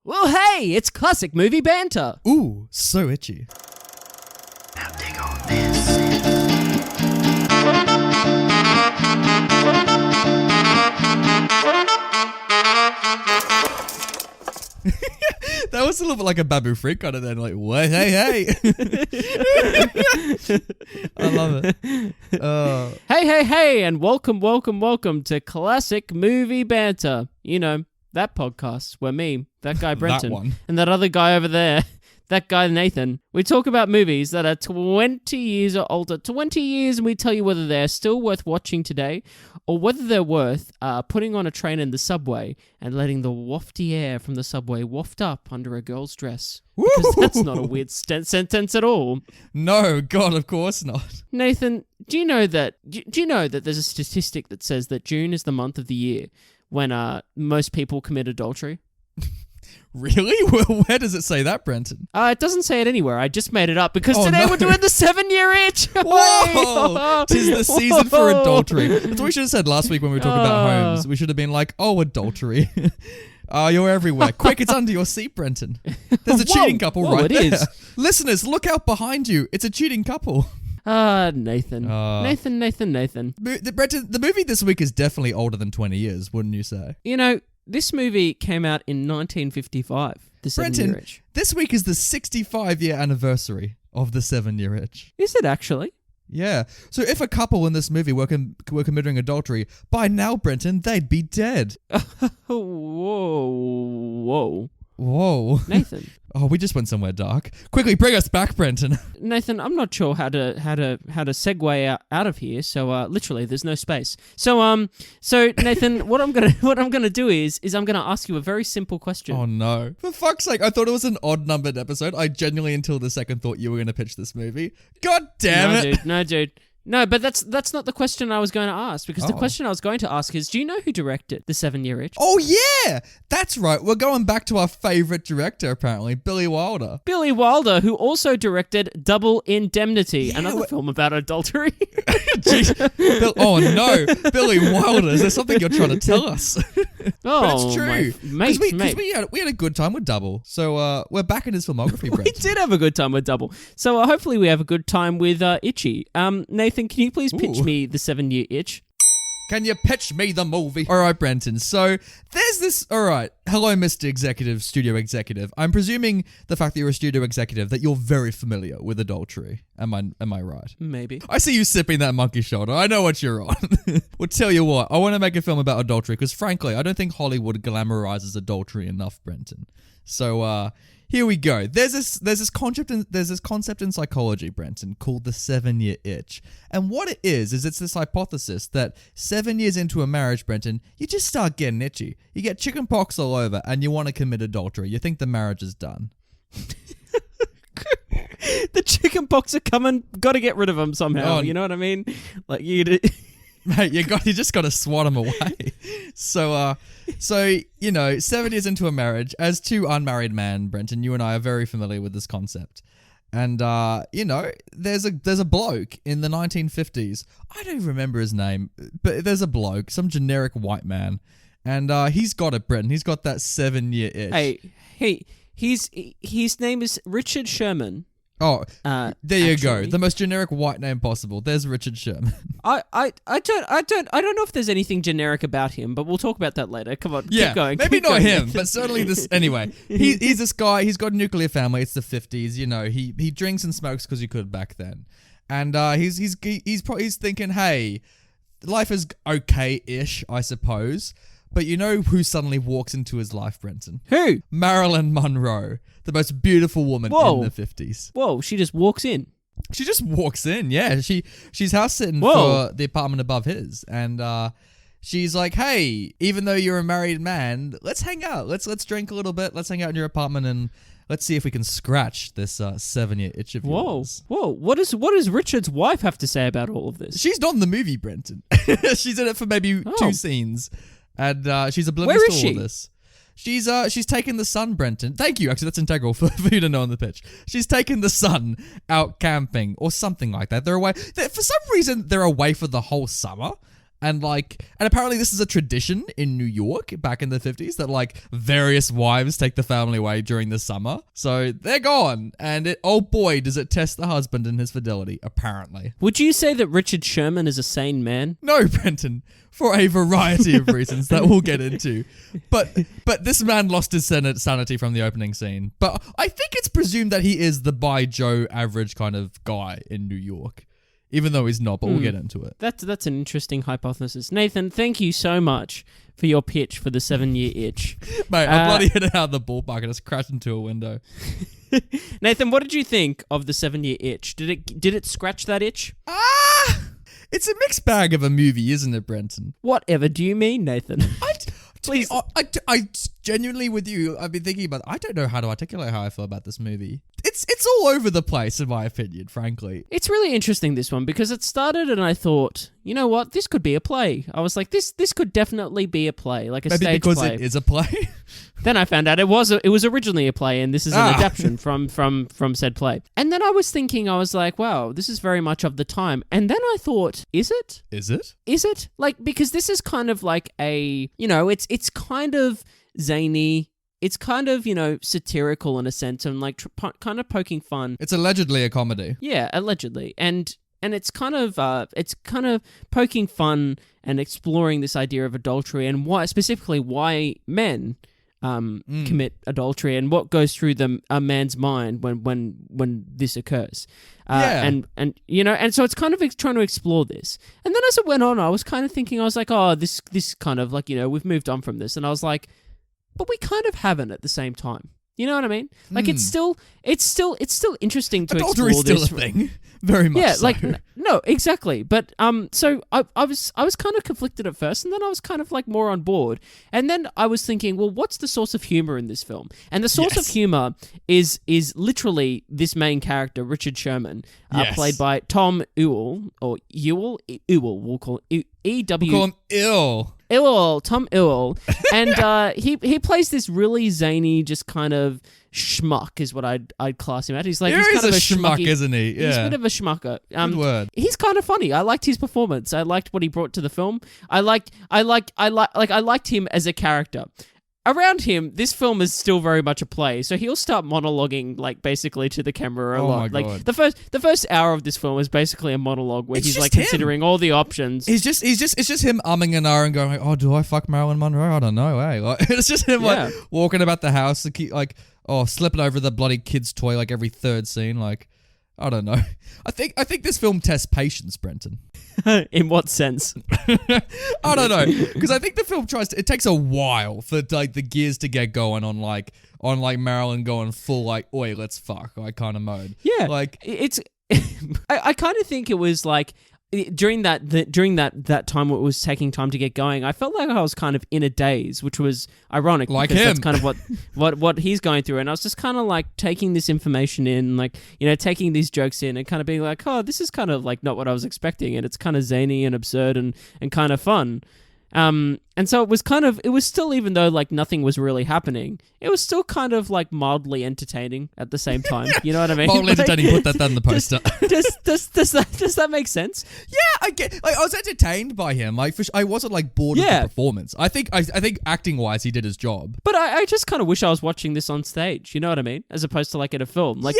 Well, hey, it's classic movie banter. Ooh, so itchy. Now dig on this. That was a little bit like a Babu Freak kind of then, like, what? Hey. I love it. Hey, and welcome to classic movie banter. You know, that podcast where me, that guy Brenton, one. and that other guy over there, that guy Nathan, we talk about movies that are 20 years or older, 20 years, and we tell you whether they're still worth watching today or whether they're worth putting on a train in the subway and letting the wafty air from the subway waft up under a girl's dress. Because that's not a weird sentence at all. No, God, of course not. Nathan, do you know that there's a statistic that says that June is the month of the year when most people commit adultery? Really? Well, where does it say that, Brenton? It doesn't say it anywhere. I just made it up because today we're doing the 7-year itch. Whoa! 'Tis the season for adultery. That's what we should have said last week when we were talking about homes. We should have been like, adultery. You're everywhere. Quick, it's under your seat, Brenton. There's a cheating couple right there. It is. Listeners, look out behind you. It's a cheating couple. Nathan. Nathan. Brenton, the movie this week is definitely older than 20 years, wouldn't you say? You know, this movie came out in 1955, the 7-Year Itch. This week is the 65-year anniversary of the 7-Year Itch. Is it actually? Yeah. So if a couple in this movie were committing adultery, by now, Brenton, they'd be dead. Whoa. Nathan. We just went somewhere dark. Quickly, bring us back, Brenton. Nathan, I'm not sure how to segue out of here. So literally, there's no space. So Nathan, what I'm gonna do is I'm gonna ask you a very simple question. Oh no! For fuck's sake, I thought it was an odd numbered episode. I genuinely, until the second, thought you were gonna pitch this movie. God damn it! No, dude. No, but that's not the question I was going to ask, because the question I was going to ask is, do you know who directed The 7-Year Itch? Oh, yeah! That's right. We're going back to our favourite director, apparently, Billy Wilder. Billy Wilder, who also directed Double Indemnity, another film about adultery. Oh, no. Billy Wilder, is there something you're trying to tell us? But it's true. Mate. We had a good time with Double. So we're back in his filmography, Brent. We did have a good time with Double. So hopefully we have a good time with Itchy. Nathan, can you please pitch me The 7-Year Itch? Can you pitch me the movie? All right, Brenton. So there's this. All right. Hello, Mr. Executive, Studio Executive. I'm presuming the fact that you're a studio executive that you're very familiar with adultery. Am I right? Maybe. I see you sipping that monkey shoulder. I know what you're on. Well, tell you what. I want to make a film about adultery because, frankly, I don't think Hollywood glamorizes adultery enough, Brenton. So, here we go. There's this concept in psychology, Brenton, called the 7-Year Itch. And what it is it's this hypothesis that 7 years into a marriage, Brenton, you just start getting itchy. You get chicken pox all over and you want to commit adultery. You think the marriage is done. The chicken pox are coming. Got to get rid of them somehow. You know what I mean? Like Mate, you just got to swat them away. So 7 years into a marriage, as two unmarried men, Brenton, you and I are very familiar with this concept. And, there's a bloke in the 1950s. I don't remember his name, but there's a bloke, some generic white man. And he's got it, Brenton. He's got that 7-year itch. Hey, his name is Richard Sherman. Oh, there you go. The most generic white name possible. There's Richard Sherman. I don't know if there's anything generic about him, but we'll talk about that later. Come on, keep going. Maybe not him, but certainly this. Anyway, he's this guy. He's got a nuclear family. It's the 50s. You know, he drinks and smokes because he could back then, and he's thinking, hey, life is okay-ish, I suppose. But you know who suddenly walks into his life, Brenton? Who? Marlyn Monroe, the most beautiful woman in the 50s. Whoa, she just walks in. She just walks in, yeah. She's house sitting for the apartment above his. And she's like, hey, even though you're a married man, let's hang out. Let's drink a little bit. Let's hang out in your apartment and let's see if we can scratch this 7-year itch of yours. Whoa. What does Richard's wife have to say about all of this? She's not in the movie, Brenton. She's in it for maybe 2 scenes. And she's oblivious to all this. She's taken the son, Brenton. Thank you. Actually, that's integral for you to know on the pitch. She's taken the son out camping or something like that. They're away. For some reason, they're away for the whole summer. And apparently this is a tradition in New York back in the 50s that like various wives take the family away during the summer. So they're gone. And oh boy, does it test the husband and his fidelity, apparently. Would you say that Richard Sherman is a sane man? No, Brenton, for a variety of reasons that we'll get into. But this man lost his sanity from the opening scene. But I think it's presumed that he is the by Joe average kind of guy in New York. Even though he's not, but we'll get into it. That's an interesting hypothesis. Nathan, thank you so much for your pitch for the 7-year itch. Mate, I bloody hit it out of the ballpark and it's crashed into a window. Nathan, what did you think of the 7-year itch? Did it scratch that itch? It's a mixed bag of a movie, isn't it, Brenton? Whatever do you mean, Nathan? Please. I genuinely with you, I've been thinking about, I don't know how to articulate how I feel about this movie. It's all over the place, in my opinion, frankly. It's really interesting, this one, because it started and I thought, you know what, this could be a play. I was like, this could definitely be a play, like a Maybe stage because play. it is a play. Then I found out it was originally a play, and this is an adaptation from said play. And then I was thinking, I was like, wow, this is very much of the time. And then I thought, is it? Is it? Is it? Like, because this is kind of like a, you know, it's kind of zany. It's kind of, you know, satirical in a sense, and like kind of poking fun. It's allegedly a comedy. Yeah, allegedly. And it's kind of poking fun and exploring this idea of adultery and why men commit adultery and what goes through a man's mind when this occurs. And you know, and so it's kind of trying to explore this. And then as it went on, I was kind of thinking, I was like, oh, this kind of like, you know, we've moved on from this. And I was like, but we kind of haven't at the same time. You know what I mean? Like it's still interesting to Adultery's explore this. Still a thing. Very much. Yeah, so. like no, exactly. But so I was kind of conflicted at first, and then I was kind of like more on board. And then I was thinking, well, what's the source of humor in this film? And the source of humor is literally this main character, Richard Sherman, played by Tom Ewell or Ewell. We'll call it E-W. We'll call him Tom Ewell, and he plays this really zany, just kind of schmuck is what I'd class him at. He's kind of a schmuck, isn't he? Yeah. He's a bit of a schmucker. Good word. He's kind of funny. I liked his performance. I liked what he brought to the film. I liked him as a character. Around him, this film is still very much a play, so he'll start monologuing like basically to the camera a lot. My like God. the first hour of this film is basically a monologue where he's like considering all the options. It's just him umming and ahhing, going like, "Oh, do I fuck Marlyn Monroe? I don't know." Hey, like, it's just him like walking about the house to keep like, slipping over the bloody kid's toy like every third scene. Like, I don't know. I think this film tests patience, Brenton. In what sense? I don't know, because I think the film it takes a while for like the gears to get going on Marlyn going full like, oi, let's fuck, like kind of mode. Yeah, like it's. I kind of think it was like during that time it was taking time to get going. I felt like I was kind of in a daze, which was ironic, like because him. That's kind of what he's going through, and I was just kind of like taking this information in, like, you know, taking these jokes in and kind of being like, oh, this is kind of like not what I was expecting, and it's kind of zany and absurd and kind of fun. And so it was still, even though like nothing was really happening, it was still kind of like mildly entertaining at the same time. You know what I mean? Mildly entertaining, put that in the poster. Does that make sense? Yeah, I get. Like, I was entertained by him. Like, I wasn't like bored of the performance. I think acting wise, he did his job. But I just kind of wish I was watching this on stage. You know what I mean? As opposed to like in a film. Like,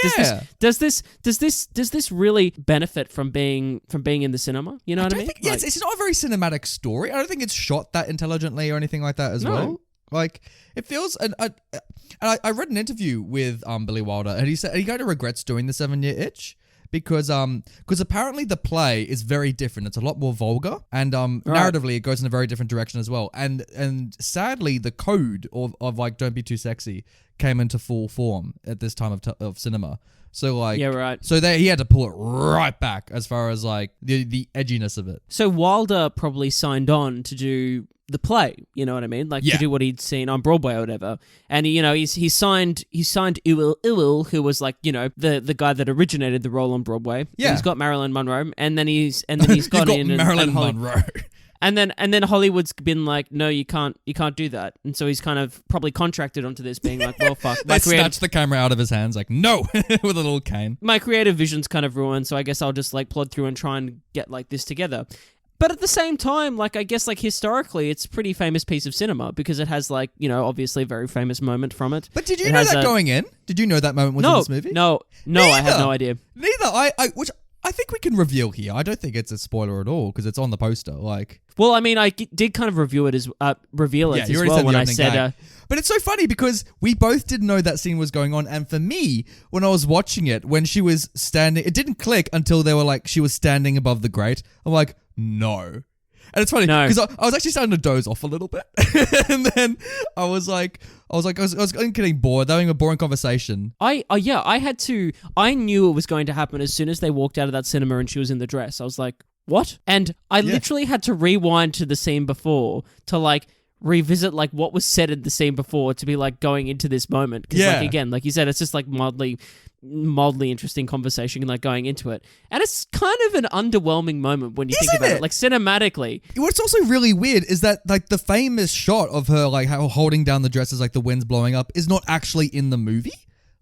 does this really benefit from being in the cinema? You know what I mean? It's not a very cinematic story. I don't think it's shot that intelligently or anything like that as well. Like, it feels, and I read an interview with Billy Wilder, and he said he kind of regrets doing the 7-year itch because apparently the play is very different. It's a lot more vulgar, and narratively it goes in a very different direction as well. And sadly, the code of like don't be too sexy came into full form at this time of cinema. So like, yeah, right. So he had to pull it right back as far as like the edginess of it. So Wilder probably signed on to do the play, you know what I mean? Like to do what he'd seen on Broadway or whatever. And he signed Ewell, who was like, you know, the guy that originated the role on Broadway. Yeah. And he's got Marlyn Monroe, and then he's got Marlyn Monroe. And then Hollywood's been like, no, you can't do that. And so he's kind of probably contracted onto this, being like, well, fuck. They snatched the camera out of his hands, like, no, with a little cane. My creative vision's kind of ruined, so I guess I'll just like plod through and try and get like this together. But at the same time, like, I guess, like, historically, it's a pretty famous piece of cinema because it has, like, you know, obviously a very famous moment from it. But did you know that going in? Did you know that moment was in this movie? No, I had no idea. Neither. Which I think we can reveal here. I don't think it's a spoiler at all because it's on the poster. Like, well, I mean, I did kind of reveal it as well when I said. But it's so funny because we both didn't know that scene was going on, and for me, when I was watching it, when she was standing, it didn't click until they were like, she was standing above the grate. I'm like, no. And it's funny because I was actually starting to doze off a little bit, and then I was getting bored, having a boring conversation. I knew it was going to happen as soon as they walked out of that cinema and she was in the dress. I was like, what? And I literally had to rewind to the scene before to like revisit like what was said in the scene before to be like going into this moment. Because like, again, like you said, it's just like mildly interesting conversation like going into it. And it's kind of an underwhelming moment when you think about it, like cinematically. What's also really weird is that like the famous shot of her like holding down the dress as like the wind's blowing up is not actually in the movie.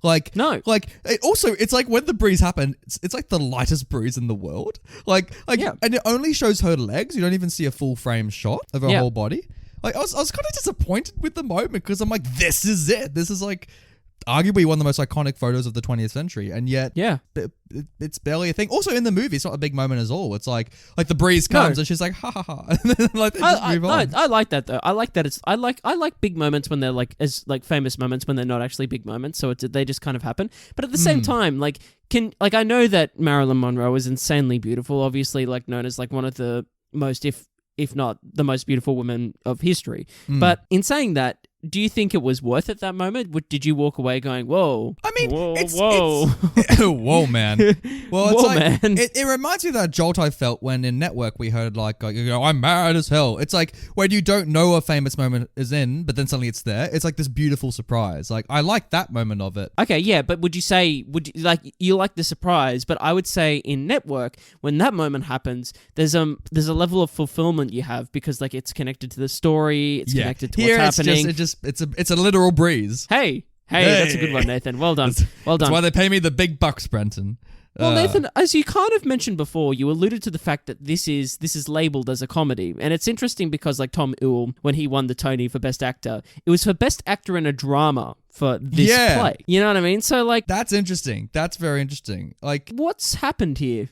Like, no. Like, it's like when the breeze happened, it's like the lightest breeze in the world. Like, and it only shows her legs. You don't even see a full frame shot of her whole body. Like, I was kind of disappointed with the moment because I'm like, this is it. This is like arguably one of the most iconic photos of the 20th century, and yet it's barely a thing. Also in the movie, it's not a big moment at all. It's like the breeze comes and she's like ha ha ha, and then like they just move on. I like that though. I like that. I like big moments when they're like as like famous moments when they're not actually big moments. So they just kind of happen. But at the same time, like I know that Marlyn Monroe is insanely beautiful. Obviously, like known as like one of the most, if not the most beautiful women of history. But in saying that, do you think it was worth it that moment? Did you walk away going, whoa? I mean, whoa. Whoa, man. Well, it's whoa, like, man. It reminds me of that jolt I felt when in Network we heard like, you know, I'm mad as hell. It's like when you don't know a famous moment is in, but then suddenly it's there. It's like this beautiful surprise. Like, I like that moment of it. Okay, yeah, but would you like the surprise? But I would say in Network, when that moment happens, there's a level of fulfillment you have because like it's connected to the story, it's connected to what's happening. It's a literal breeze. Hey, that's a good one, Nathan. Well done. Well done. That's why they pay me the big bucks, Brenton. Well, Nathan, as you kind of mentioned before, you alluded to the fact that this is labeled as a comedy. And it's interesting because like Tom Ewell, when he won the Tony for Best Actor, it was for Best Actor in a Drama for this play. You know what I mean? So like... That's interesting. That's very interesting. Like... What's happened here?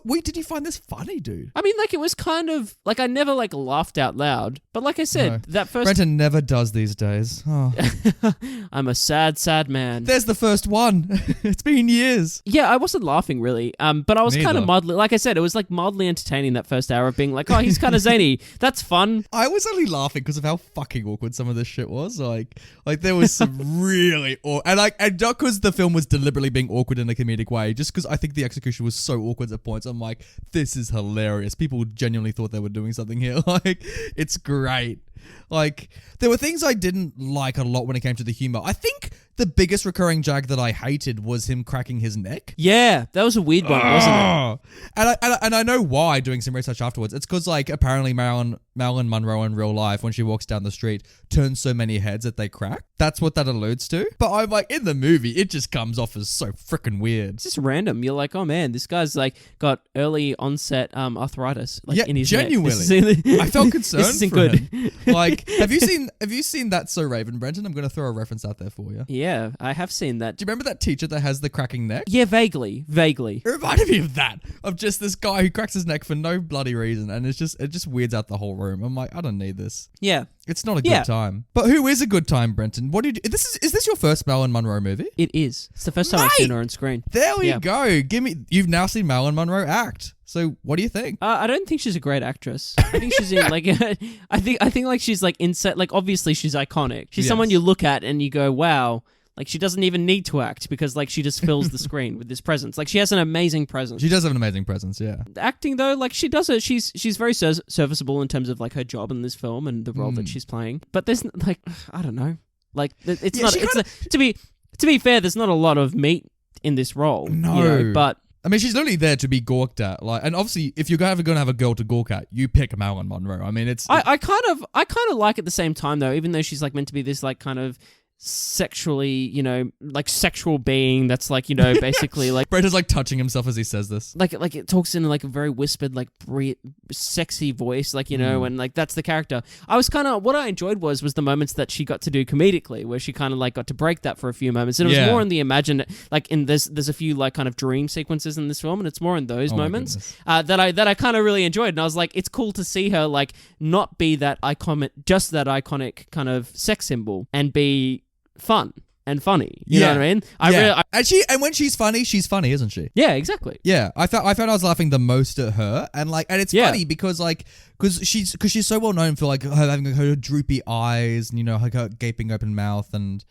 Wait, did you find this funny, dude? I mean, like, it was kind of... Like, I never, like, laughed out loud. But like I said, that first... Brenton never does these days. Oh. I'm a sad, sad man. There's the first one. It's been years. Yeah, I wasn't laughing, really. But I was kind of mildly... Like I said, it was, like, mildly entertaining that first hour of being like, oh, he's kind of zany. That's fun. I was only laughing because of how fucking awkward some of this shit was. Like there was some really and not because the film was deliberately being awkward in a comedic way, just because I think the execution was so awkward at points. I'm like, this is hilarious. People genuinely thought they were doing something here. Like, it's great. Like, there were things I didn't like a lot when it came to the humor. I think the biggest recurring jag that I hated was him cracking his neck. Yeah, that was a weird one, wasn't it? And I know why, doing some research afterwards. It's because, like, apparently Marlyn Monroe in real life, when she walks down the street, turns so many heads that they crack. That's what that alludes to. But I'm like, in the movie, it just comes off as so freaking weird. It's just random. You're like, oh man, this guy's like got early onset arthritis in his genuinely. neck. I felt concerned this isn't for good. him. Like, have you seen That's So Raven, Brenton? I'm going to throw a reference out there for you. Yeah, I have seen that. Do you remember that teacher that has the cracking neck? Yeah, vaguely. It reminded me of that. Of just this guy who cracks his neck for no bloody reason, and it just weirds out the whole room. I'm like, I don't need this. Yeah. It's not a good time. But who is a good time, Brenton? What did you... Is this your first Marlyn Monroe movie? It is. It's the first time I've seen her on screen. There we go. You've now seen Marlyn Monroe act. So what do you think? I don't think she's a great actress. I think she's in like I think like she's like in set, like obviously she's iconic. She's someone you look at and you go, wow. Like, she doesn't even need to act because, like, she just fills the screen with this presence. Like, she has an amazing presence. She does have an amazing presence, yeah. Acting, though, like, she does it. She's very serviceable in terms of, like, her job in this film and the role that she's playing. But there's, like, I don't know. Like, it's not... to be fair, there's not a lot of meat in this role. No. You know, but... I mean, she's literally there to be gawked at. Like, and obviously, if you're going to have a girl to gawk at, you pick Marlyn Monroe. I mean, it's... I kind of like at the same time, though, even though she's, like, meant to be this, like, kind of... sexually, you know, like sexual being that's like, you know, basically like Brett is like touching himself as he says this. like it talks in like a very whispered, like sexy voice, like, you know, and like that's the character. I was kind of, what I enjoyed was the moments that she got to do comedically, where she kind of like got to break that for a few moments, and it was more in the like in there's a few like kind of dream sequences in this film, and it's more in those moments that I kind of really enjoyed, and I was like, it's cool to see her like not be that iconic kind of sex symbol, and be fun and funny. You know what I mean? And when she's funny, isn't she? Yeah, exactly. Yeah, I found I was laughing the most at her, and it's funny because she's so well known for like her having her droopy eyes, and you know, like her gaping open mouth, and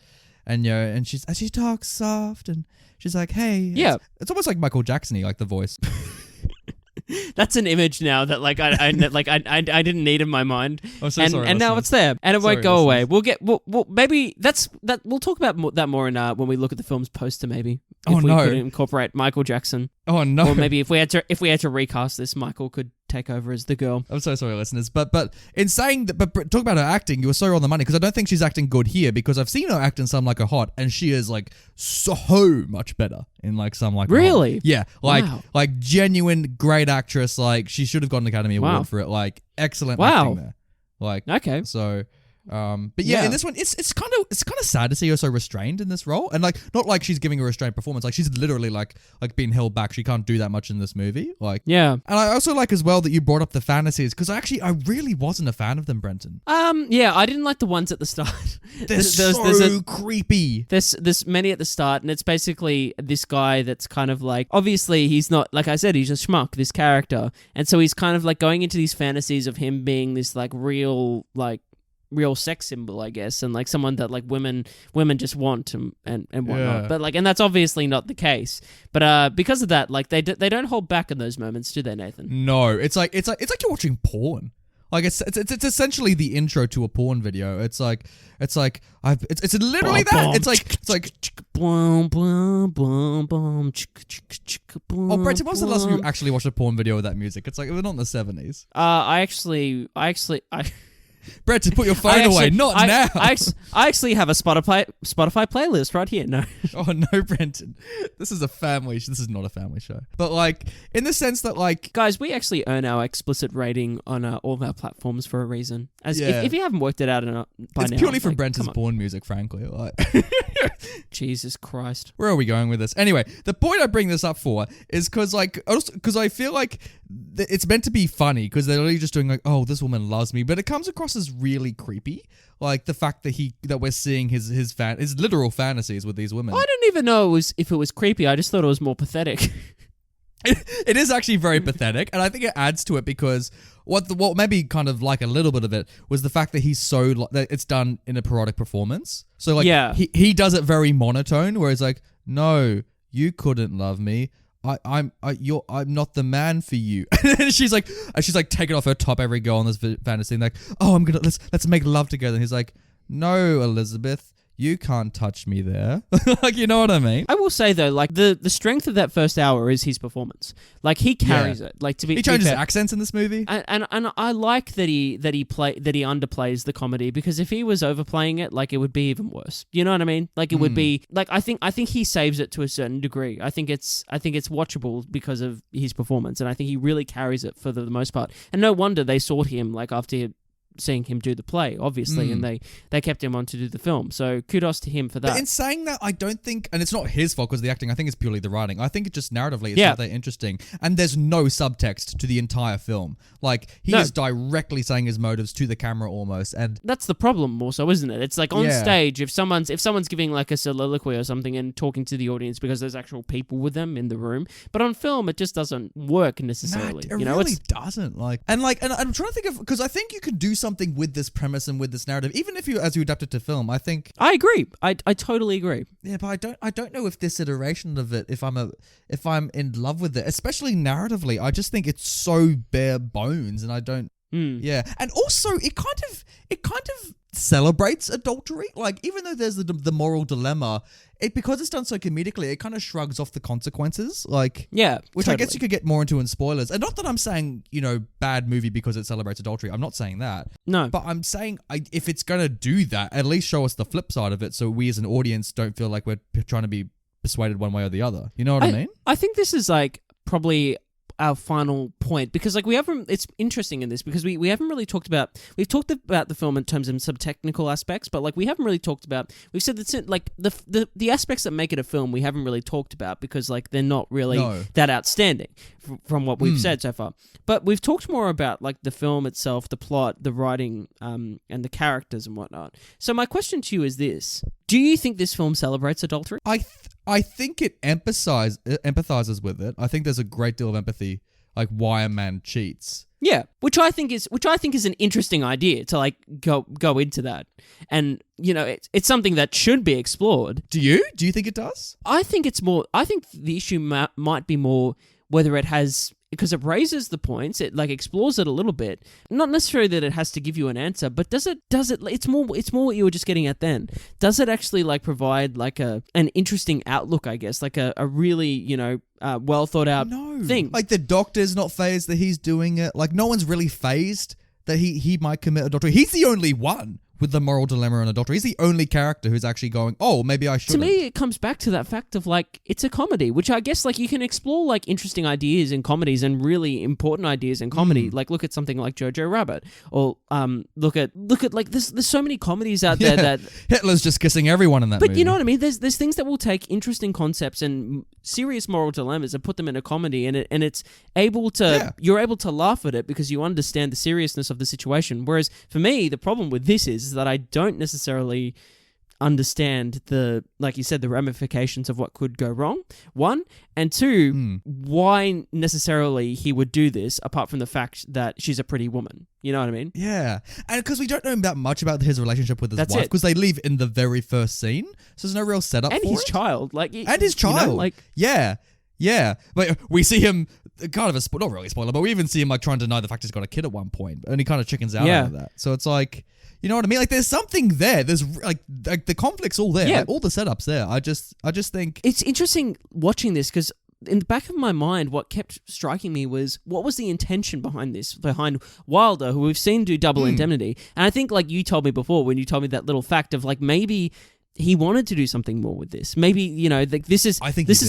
you know, and she talks soft, and she's like, hey, yeah, it's almost like Michael Jackson-y, like the voice. That's an image now that like I didn't need in my mind. Oh, so sorry, and now it's there, and it won't go away. We'll maybe we'll talk about that more in when we look at the film's poster, maybe. If we could incorporate Michael Jackson. Oh no! Or maybe if we had to recast this, Michael could take over as the girl. I'm so sorry, listeners, but in saying that, but talk about her acting, you were so on the money, because I don't think she's acting good here, because I've seen her act in Some Like It Hot, and she is like so much better in like Some Like It Hot. Really? Yeah, like genuine great actress. Like she should have gotten an Academy Award for it. Like excellent acting there. Like okay, so. But yeah, in this one, it's kind of sad to see her so restrained in this role, and like not like she's giving a restrained performance, like she's literally like being held back. She can't do that much in this movie, like And I also like as well that you brought up the fantasies, because I really wasn't a fan of them, Brenton. Yeah, I didn't like the ones at the start. They're creepy. There's many at the start, and it's basically this guy that's kind of like, obviously he's not, like I said, he's a schmuck, this character, and so he's kind of like going into these fantasies of him being this like real sex symbol, I guess, and like someone that like women just want and whatnot. But like, and that's obviously not the case. But because of that, like they don't hold back in those moments, do they, Nathan? No, it's like you're watching porn. Like it's essentially the intro to a porn video. It's literally that. It's like. Oh, Brett, when was the last time you actually watched a porn video with that music? It's like we're not in the 70s. I actually. Brett, to put your phone away, now. I actually have a Spotify playlist right here. No. Oh no, Brenton. This is a family. This is not a family show. But like, in the sense that like, guys, we actually earn our explicit rating on all of our platforms for a reason. If you haven't worked it out by it's now, purely from Brenton's porn music, frankly. Like, Jesus Christ. Where are we going with this? Anyway, the point I bring this up for is because I feel like it's meant to be funny, because they're really just doing like, oh, this woman loves me, but it comes across as really creepy. Like the fact that we're seeing his literal fantasies with these women. I don't even know if it was creepy. I just thought it was more pathetic. It is actually very pathetic, and I think it adds to it, because what maybe kind of like a little bit of it was the fact that he's so that it's done in a parodic performance. So like he does it very monotone, where it's like, no, you couldn't love me. I'm not the man for you. And she's like taking off her top, every girl on this fantasy, and like, oh, let's make love together. And he's like, no, Elizabeth, you can't touch me there. Like, you know what I mean? I will say though, like the strength of that first hour is his performance. Like he carries it. Like he changes accents in this movie, and I like that he underplays the comedy, because if he was overplaying it, like it would be even worse. You know what I mean? Like it would be like I think he saves it to a certain degree. I think it's watchable because of his performance, and I think he really carries it for the most part. And no wonder they sought him like after seeing him do the play, obviously, and they kept him on to do the film. So kudos to him for that. But in saying that, I don't think, and it's not his fault because of the acting, I think it's purely the writing. I think it just narratively, it's not that interesting. And there's no subtext to the entire film. Like, he is directly saying his motives to the camera almost. And that's the problem also, isn't it? It's like on stage, if someone's giving like a soliloquy or something and talking to the audience because there's actual people with them in the room. But on film, it just doesn't work necessarily. It really doesn't. And I'm trying to think of, because I think you could do something with this premise and with this narrative, even if you adapt it to film. I think I agree. I totally agree. Yeah, but I don't know if this iteration of it, if I'm in love with it, especially narratively. I just think it's so bare bones, and I don't. Yeah, and also it kind of celebrates adultery. Like, even though there's the moral dilemma, because it's done so comedically, it kind of shrugs off the consequences. Like, Yeah, which totally. I guess you could get more into in spoilers. And not that I'm saying, bad movie because it celebrates adultery. I'm not saying that. No. But I'm saying if it's gonna do that, at least show us the flip side of it, so we as an audience don't feel like we're trying to be persuaded one way or the other. You know what I mean? I think this is like probably our final point, because like we haven't, it's interesting in this because we haven't really talked about, we've talked about the film in terms of some technical aspects, but like we haven't really talked about, we've said that like the aspects that make it a film we haven't really talked about because like they're not really that outstanding from what we've said so far. But we've talked more about like the film itself, the plot, the writing, and the characters and whatnot. So my question to you is this: do you think this film celebrates adultery? I think it empathizes with it. I think there's a great deal of empathy, like why a man cheats. Yeah, which I think is an interesting idea to like go into that, and it's something that should be explored. Do you think it does? I think it's more. I think the issue might be more whether it has, because it raises the points, it like explores it a little bit. Not necessarily that it has to give you an answer, but does it? It's more what you were just getting at then. Does it actually like provide like an interesting outlook? I guess like a really well thought out thing. Like the doctor's not phased that he's doing it. Like no one's really phased that he might commit adultery. He's the only one with the moral dilemma on adultery. He's the only character who's actually going, oh, maybe I shouldn't. To me, it comes back to that fact of like, it's a comedy, which I guess like you can explore like interesting ideas in comedies and really important ideas in comedy. Like look at something like Jojo Rabbit, or look at like there's so many comedies out there that Hitler's just kissing everyone in that movie. But you know what I mean? There's things that will take interesting concepts and serious moral dilemmas and put them in a comedy, and it's able to you're able to laugh at it because you understand the seriousness of the situation. Whereas for me, the problem with this is that I don't necessarily understand like you said, the ramifications of what could go wrong, one, and two, why necessarily he would do this apart from the fact that she's a pretty woman. You know what I mean? Yeah. And because we don't know that much about his relationship with his That's wife, it. because they leave in the very first scene, so there's no real setup And for his it. child. And his child. like, Yeah. But we see him, kind of not really a spoiler, but we even see him like trying to deny the fact he's got a kid at one point, and he kind of chickens out of that. So it's like, you know what I mean? Like there's something there. There's like the conflict's all there. Yeah. Like, all the setups there. I just think it's interesting watching this because in the back of my mind, what kept striking me was what was the intention behind this, behind Wilder, who we've seen do Double Indemnity. And I think like you told me before when you told me that little fact of like maybe he wanted to do something more with this. Maybe, like this is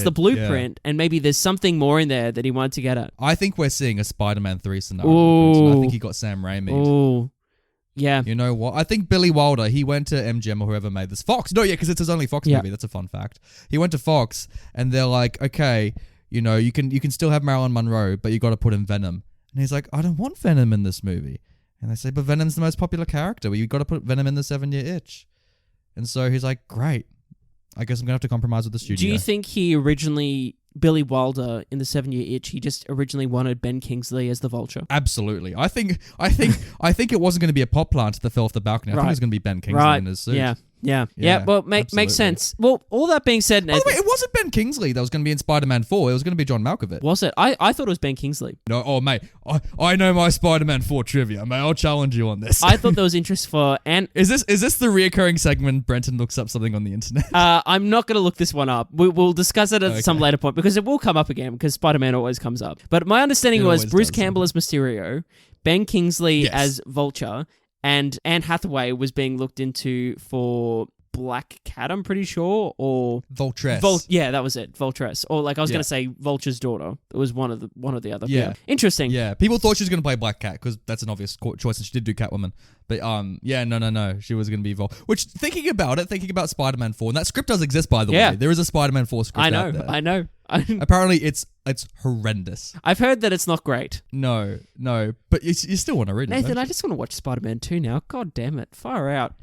the blueprint, and maybe there's something more in there that he wanted to get at. I think we're seeing a Spider-Man 3 scenario. I think he got Sam Raimi. Oh, yeah. You know what? I think Billy Wilder, he went to MGM or whoever made this. Fox. No, yeah, because it's his only Fox movie. That's a fun fact. He went to Fox, and they're like, okay, you can still have Marlyn Monroe, but you got to put in Venom. And he's like, I don't want Venom in this movie. And they say, but Venom's the most popular character. Well, you got to put Venom in the 7-year itch. And so he's like, great. I guess I'm going to have to compromise with the studio. Do you think he originally, Billy Wilder in the 7-year itch, he just originally wanted Ben Kingsley as the Vulture? Absolutely. I think it wasn't going to be a pot plant that fell off the balcony. I think it was going to be Ben Kingsley in his suit. Yeah. Well, makes sense. Well, all that being said, by the way, it wasn't Ben Kingsley that was going to be in Spider-Man 4. It was going to be John Malkovich. Was it? I thought it was Ben Kingsley. No, mate. I know my Spider-Man 4 trivia, mate. I'll challenge you on this. I thought there was interest for Is this the reoccurring segment? Brenton looks up something on the internet. I'm not going to look this one up. We'll discuss it at some later point because it will come up again because Spider-Man always comes up. But my understanding was Bruce Campbell as Mysterio, Ben Kingsley as Vulture, and Anne Hathaway was being looked into for Black Cat, I'm pretty sure, or Vultress. Yeah, that was it, Vultress. Or like I was going to say Vulture's daughter. It was one of the other. Yeah. Interesting. Yeah, people thought she was going to play Black Cat because that's an obvious choice, and she did do Catwoman. But no, she was going to be Which, thinking about Spider-Man 4, and that script does exist, by the way. There is a Spider-Man 4 script out there. I know. Apparently, it's horrendous. I've heard that it's not great. No, but you still want to read it. Nathan, I just want to watch Spider-Man 2 now. God damn it, far out.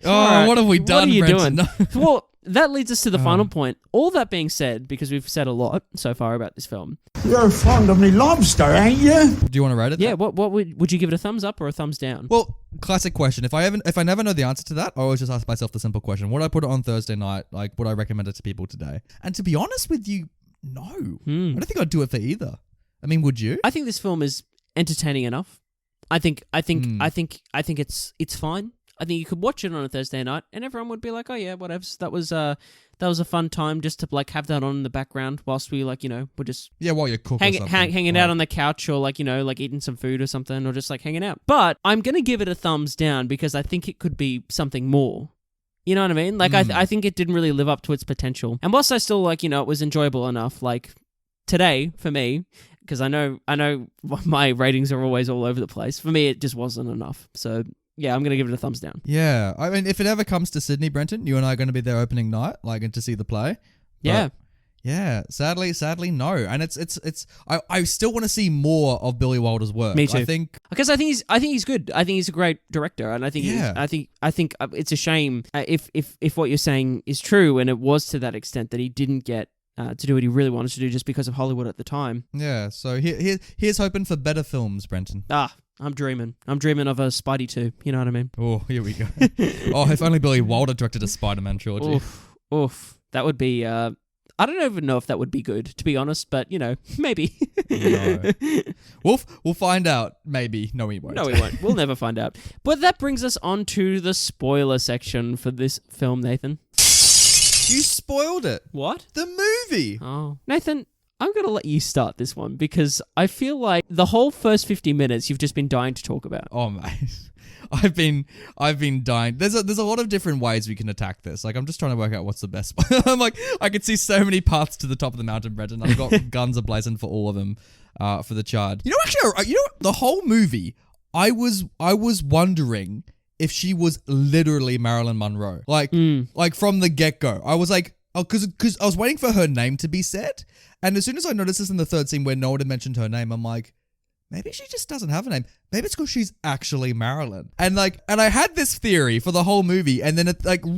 What have we done, What are you Brenton? doing? Well, that leads us to the final point. All that being said, because we've said a lot so far about this film. You're fond of me lobster, ain't you? Do you want to rate it? Yeah, what would you give it a thumbs up or a thumbs down? Well, classic question. If I never know the answer to that, I always just ask myself the simple question: would I put it on Thursday night? Like, would I recommend it to people today? And to be honest with you, no. I don't think I'd do it for either. I mean, would you? I think this film is entertaining enough. I think it's fine. I think you could watch it on a Thursday night, and everyone would be like, "Oh yeah, whatever." That was a fun time just to like have that on in the background whilst we like we're just while you're cooking, hanging out on the couch or like like eating some food or something or just like hanging out. But I'm gonna give it a thumbs down because I think it could be something more. You know what I mean? Like I think it didn't really live up to its potential. And whilst I still like it was enjoyable enough, like today for me, because I know my ratings are always all over the place. For me, it just wasn't enough. So. Yeah, I'm going to give it a thumbs down. Yeah. I mean, if it ever comes to Sydney, Brenton, you and I are going to be there opening night, like, and to see the play. Yeah. Yeah. Sadly, no. And I still want to see more of Billy Wilder's work. Me too. I think he's good. I think he's a great director, and I think it's a shame if what you're saying is true, and it was to that extent that he didn't get to do what he really wanted to do just because of Hollywood at the time. Yeah. So here's hoping for better films, Brenton. I'm dreaming of a Spidey 2. You know what I mean? Oh, here we go. If only Billy Wilder directed a Spider-Man trilogy. Oof. That would be... I don't even know if that would be good, to be honest, but, maybe. No. We'll find out. Maybe. No, we won't. No, we won't. We'll never find out. But that brings us on to the spoiler section for this film, Nathan. You spoiled it. What? The movie. Oh. Nathan... I'm going to let you start this one because I feel like the whole first 50 minutes you've just been dying to talk about. Oh, mate. I've been dying. There's a lot of different ways we can attack this. Like, I'm just trying to work out what's the best. I'm like, I could see so many paths to the top of the mountain, Brenton. I've got guns ablazing for all of them for the chard. Actually, the whole movie, I was wondering if she was literally Marlyn Monroe. Like from the get-go. I was like, because I was waiting for her name to be said. And as soon as I noticed this in the third scene where no one had mentioned her name, I'm like, maybe she just doesn't have a name. Maybe it's because she's actually Marlyn. And I had this theory for the whole movie, and then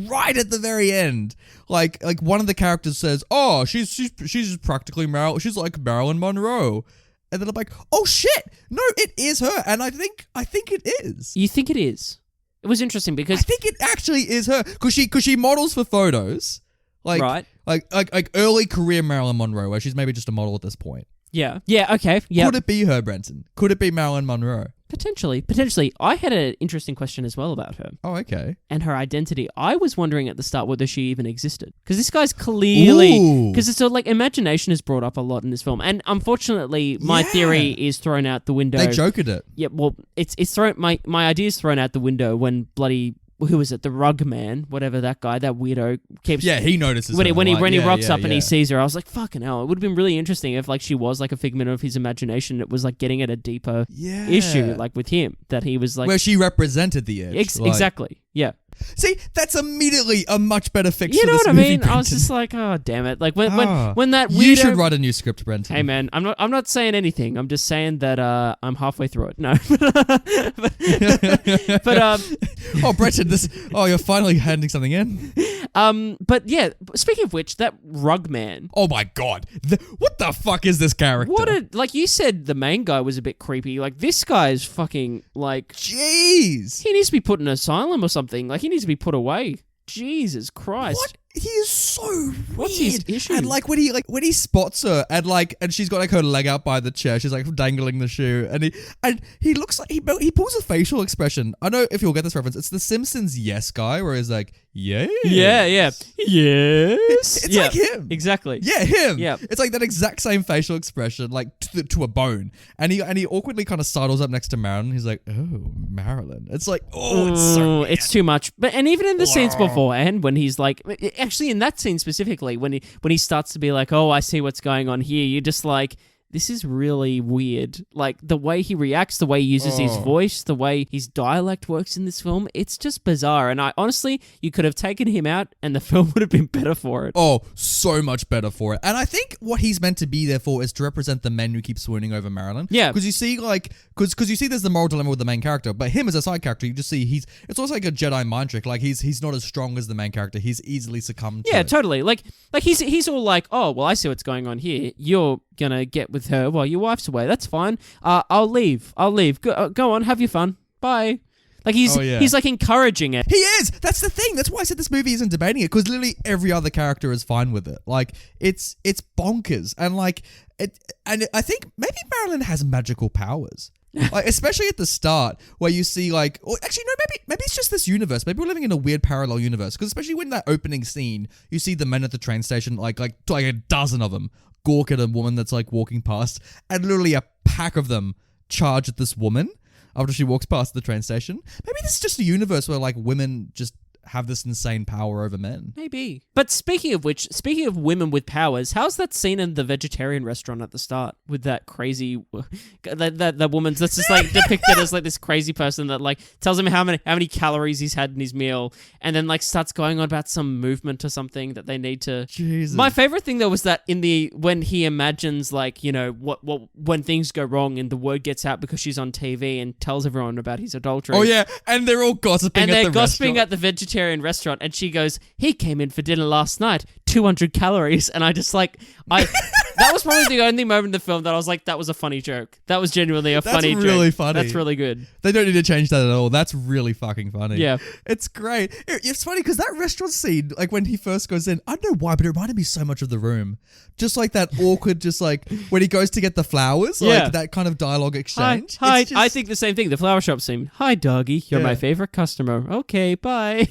right at the very end, like one of the characters says, "Oh, she's practically Marlyn. She's like Marlyn Monroe." And then I'm like, "Oh shit, no, it is her." And I think it is. You think it is? It was interesting because I think it actually is her because she models for photos. Right. Like early career Marlyn Monroe, where she's maybe just a model at this point. Yeah, okay, yeah. Could it be her, Brenton? Could it be Marlyn Monroe? Potentially. I had an interesting question as well about her. Oh, okay. And her identity. I was wondering at the start whether she even existed. Because this guy's clearly... Because it's like imagination is brought up a lot in this film. And unfortunately, my theory is thrown out the window. They joke at it. Yeah, well, it's thrown... My idea is thrown out the window when bloody... Who is it? The rug man, whatever that guy, that weirdo keeps. Yeah, he notices when he rocks up and he sees her. I was like, "Fucking hell!" It would have been really interesting if like she was like a figment of his imagination. It was like getting at a deeper issue, like with him, that he was like where she represented the edge. Exactly. Yeah. See, that's immediately a much better fix. You know what I mean? Brenton. I was just like, oh damn it! Like when that weirdo... You should write a new script, Brenton. Hey man, I'm not saying anything. I'm just saying that I'm halfway through it. No, oh Brenton, you're finally handing something in. But yeah, speaking of which, that rug man. Oh my god, what the fuck is this character? Like you said, the main guy was a bit creepy. Like this guy is fucking like, jeez, he needs to be put in an asylum or something. Like he needs to be put away. Jesus Christ. What? He is so weird. What's his issue? And like when he spots her and she's got like her leg out by the chair, she's like dangling the shoe, and he looks like he pulls a facial expression. I don't know if you'll get this reference. It's the Simpsons yes guy where he's like, yeah. Yes. It's like him. Exactly. Yeah, him. Yeah. It's like that exact same facial expression, like to a bone. And he awkwardly kind of sidles up next to Marilyn. He's like, oh, Marilyn. It's like, it's so weird. It's too much. But and even in the scenes beforehand, when he's like, actually in that scene specifically, when he starts to be like, oh, I see what's going on here, you're just like, this is really weird. Like, the way he reacts, the way he uses his voice, the way his dialect works in this film, it's just bizarre. And honestly, you could have taken him out and the film would have been better for it. Oh, so much better for it. And I think what he's meant to be there for is to represent the men who keep swooning over Marilyn. Yeah. Because you see, because you see there's the moral dilemma with the main character, but him as a side character, you just see it's almost like a Jedi mind trick. Like, he's not as strong as the main character. He's easily succumbed to it. Yeah, totally. Like he's all like, oh, well, I see what's going on here. You're gonna get with her while your wife's away. That's fine. I'll leave. Go on, have your fun. Bye. Like he's like encouraging it. He is. That's the thing. That's why I said this movie isn't debating it, because literally every other character is fine with it. Like it's bonkers, and like it, and I think maybe Marilyn has magical powers. Like, especially at the start where you see like, or actually no, maybe it's just this universe. Maybe we're living in a weird parallel universe. Because especially when that opening scene, you see the men at the train station, like a dozen of them gawk at a woman that's like walking past, and literally a pack of them charge at this woman after she walks past the train station. Maybe this is just a universe where like women just have this insane power over men. Maybe. But speaking of which, speaking of women with powers, how's that scene in the vegetarian restaurant at the start with that crazy that woman's that's just like depicted as like this crazy person that like tells him how many calories he's had in his meal, and then like starts going on about some movement or something that they need to. Jesus. My favorite thing though was that when he imagines like, you know, what when things go wrong and the word gets out because she's on TV and tells everyone about his adultery. Oh yeah, and they're all gossiping. And at they're the gossiping restaurant. at the vegetarian restaurant, and she goes, "He came in for dinner last night, 200 calories," and I just like, that was probably the only moment in the film that I was like, that was a funny joke. That was genuinely a funny joke. That's really funny. That's really good. They don't need to change that at all. That's really fucking funny. Yeah. It's great. It's funny because that restaurant scene, like when he first goes in, I don't know why, but it reminded me so much of The Room. Just like that awkward, just like when he goes to get the flowers, Yeah. like that kind of dialogue exchange. Hi. It's just- I think the same thing. The flower shop scene. Hi, doggy. You're Yeah. my favorite customer. Okay, bye.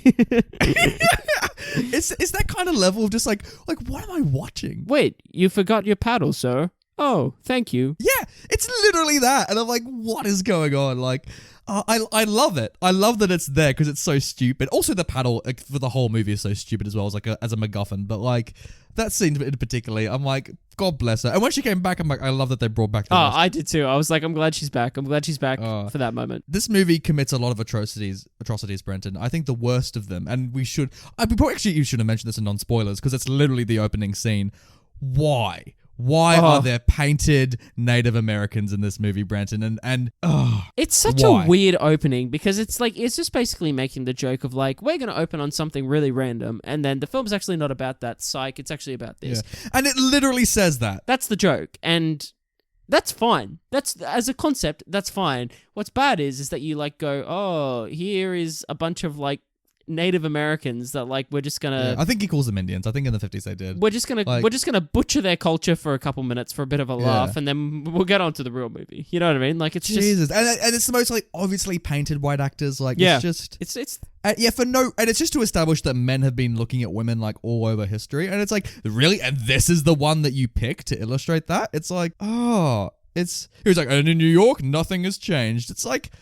it's that kind of level of just like what am I watching? Wait, you forgot your paddle, sir. Oh, thank you. Yeah, it's literally that, and I'm like, what is going on? Like, I love it. I love that it's there because it's so stupid. Also, the paddle like, for the whole movie is so stupid as well, as like as a MacGuffin. But like that scene in particular, I'm like, God bless her. And when she came back, I'm like, I love that they brought back the rest. I did too. I was like, I'm glad she's back. I'm glad she's back for that moment. This movie commits a lot of atrocities, Brenton. I think the worst of them, and we should. You should have mentioned this in non-spoilers because it's literally the opening scene. Why? Why are there painted Native Americans in this movie, Brenton? And it's such why? a weird opening because it's like it's just basically making the joke of like, we're going to open on something really random, and then the film's actually not about that. Psych, it's actually about this. Yeah. And it literally says that. That's the joke, and that's fine. That's as a concept, that's fine. What's bad is that you like go, oh, here is a bunch of like Native Americans that like we're just gonna. Yeah, I think he calls them Indians. I think in the 50s they did. We're just gonna butcher their culture for a couple minutes for a bit of a laugh, and then we'll get on to the real movie. You know what I mean? Like it's Jesus, and it's the most like obviously painted white actors. Like it's just it's and it's just to establish that men have been looking at women like all over history, and it's like really, and this is the one that you pick to illustrate that. It's like he was like, and in New York nothing has changed. It's like,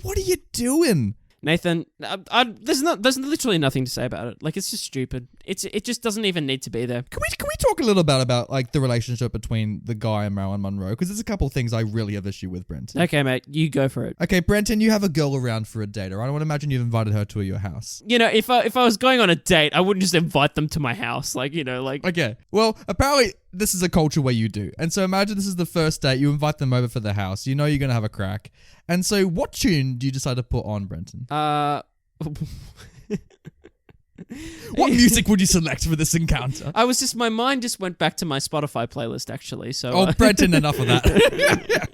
what are you doing? Nathan, there's literally nothing to say about it. Like it's just stupid. It just doesn't even need to be there. Can we talk a little bit about like the relationship between the guy and Marlyn Monroe? Because there's a couple of things I really have issue with, Brenton. Okay, mate, you go for it. Okay, Brenton, you have a girl around for a date, all right? I want to imagine you've invited her to your house. You know, if I was going on a date, I wouldn't just invite them to my house. Like, you know, like Okay, well, apparently this is a culture where you do. And so imagine this is the first date, you invite them over for the house. You know you're going to have a crack. And so what tune do you decide to put on, Brenton? What music would you select for this encounter? my mind just went back to my Spotify playlist actually. So Brenton, enough of that.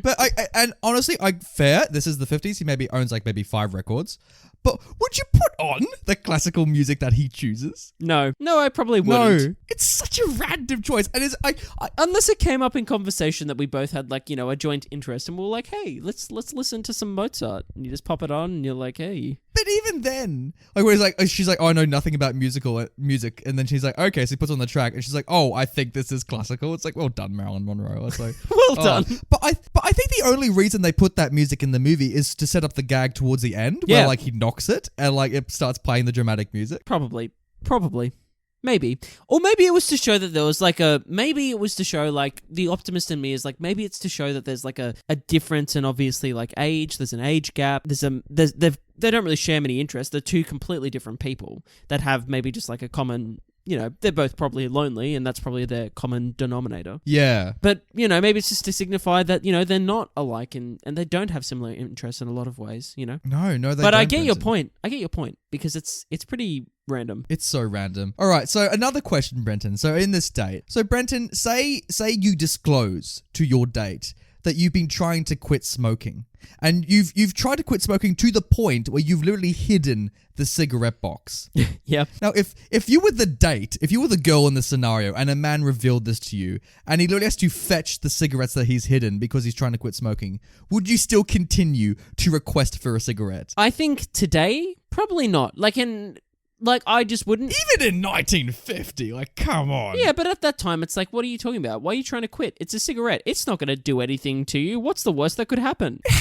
But and honestly, fair. This is the 50s. He maybe owns like maybe 5 records. But would you put on the classical music that he chooses? No, I probably wouldn't. No, it's such a random choice, and it's Unless it came up in conversation that we both had like, you know, a joint interest, and we were like, hey, let's listen to some Mozart, and you just pop it on, and you're like, hey. But even then, like, where she's like, oh, I know nothing about music, and then she's like, okay, so he puts on the track, and she's like, oh, I think this is classical. It's like, well done, Marlyn Monroe. It's like, well done. But I think the only reason they put that music in the movie is to set up the gag towards the end, where like he knocks it and like it starts playing the dramatic music. Probably. Maybe. Or maybe it was to show that there was like maybe it was to show like the optimist in me is like, maybe it's to show that there's like a difference in obviously like age, there's an age gap, they don't really share many interests. They're two completely different people that have maybe just like a common, you know, they're both probably lonely and that's probably their common denominator. Yeah. But, you know, maybe it's just to signify that, you know, they're not alike and they don't have similar interests in a lot of ways, you know? No, they don't. But I get your point. Because it's pretty random. It's so random. All right, so another question, Brenton. So in this date, Brenton, say you disclose to your date that you've been trying to quit smoking. And you've tried to quit smoking to the point where you've literally hidden the cigarette box. Yep. Now, if you were the date, if you were the girl in the scenario and a man revealed this to you and he literally has to fetch the cigarettes that he's hidden because he's trying to quit smoking, would you still continue to request for a cigarette? I think today, probably not. I just wouldn't. Even in 1950, like, come on. Yeah, but at that time, it's like, what are you talking about? Why are you trying to quit? It's a cigarette. It's not going to do anything to you. What's the worst that could happen? How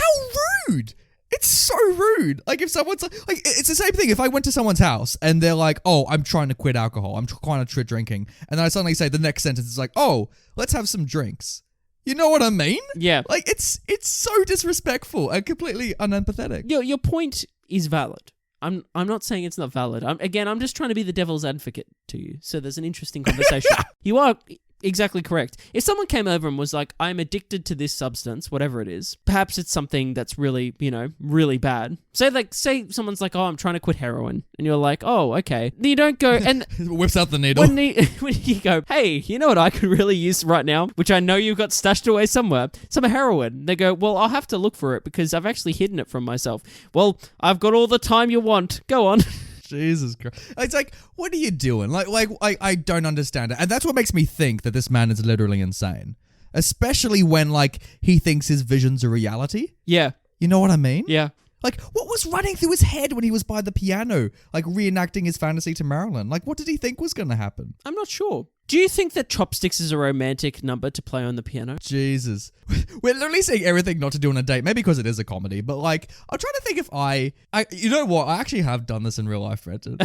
rude! It's so rude. Like, if someone's like, it's the same thing. If I went to someone's house and they're like, oh, I'm trying to quit alcohol. I'm trying to quit drinking. And then I suddenly say the next sentence is like, oh, let's have some drinks. You know what I mean? Yeah. Like, it's so disrespectful and completely unempathetic. Your point is valid. I'm not saying it's not valid. I'm just trying to be the devil's advocate to you. So there's an interesting conversation. You are exactly correct. If someone came over and was like, I'm addicted to this substance, whatever it is, perhaps it's something that's really, really bad. Say someone's like, oh, I'm trying to quit heroin. And you're like, oh, okay. You don't go and... Whips out the needle. When you go, hey, you know what I could really use right now, which I know you've got stashed away somewhere, some heroin. They go, well, I'll have to look for it because I've actually hidden it from myself. Well, I've got all the time you want. Go on. Jesus Christ. It's like, what are you doing? I don't understand it. And that's what makes me think that this man is literally insane. Especially when, he thinks his vision's a reality. Yeah. You know what I mean? Yeah. What was running through his head when he was by the piano, reenacting his fantasy to Marlyn? What did he think was going to happen? I'm not sure. Do you think that Chopsticks is a romantic number to play on the piano? Jesus. We're literally saying everything not to do on a date. Maybe because it is a comedy, but I'm trying to think if you know what? I actually have done this in real life, Brenton.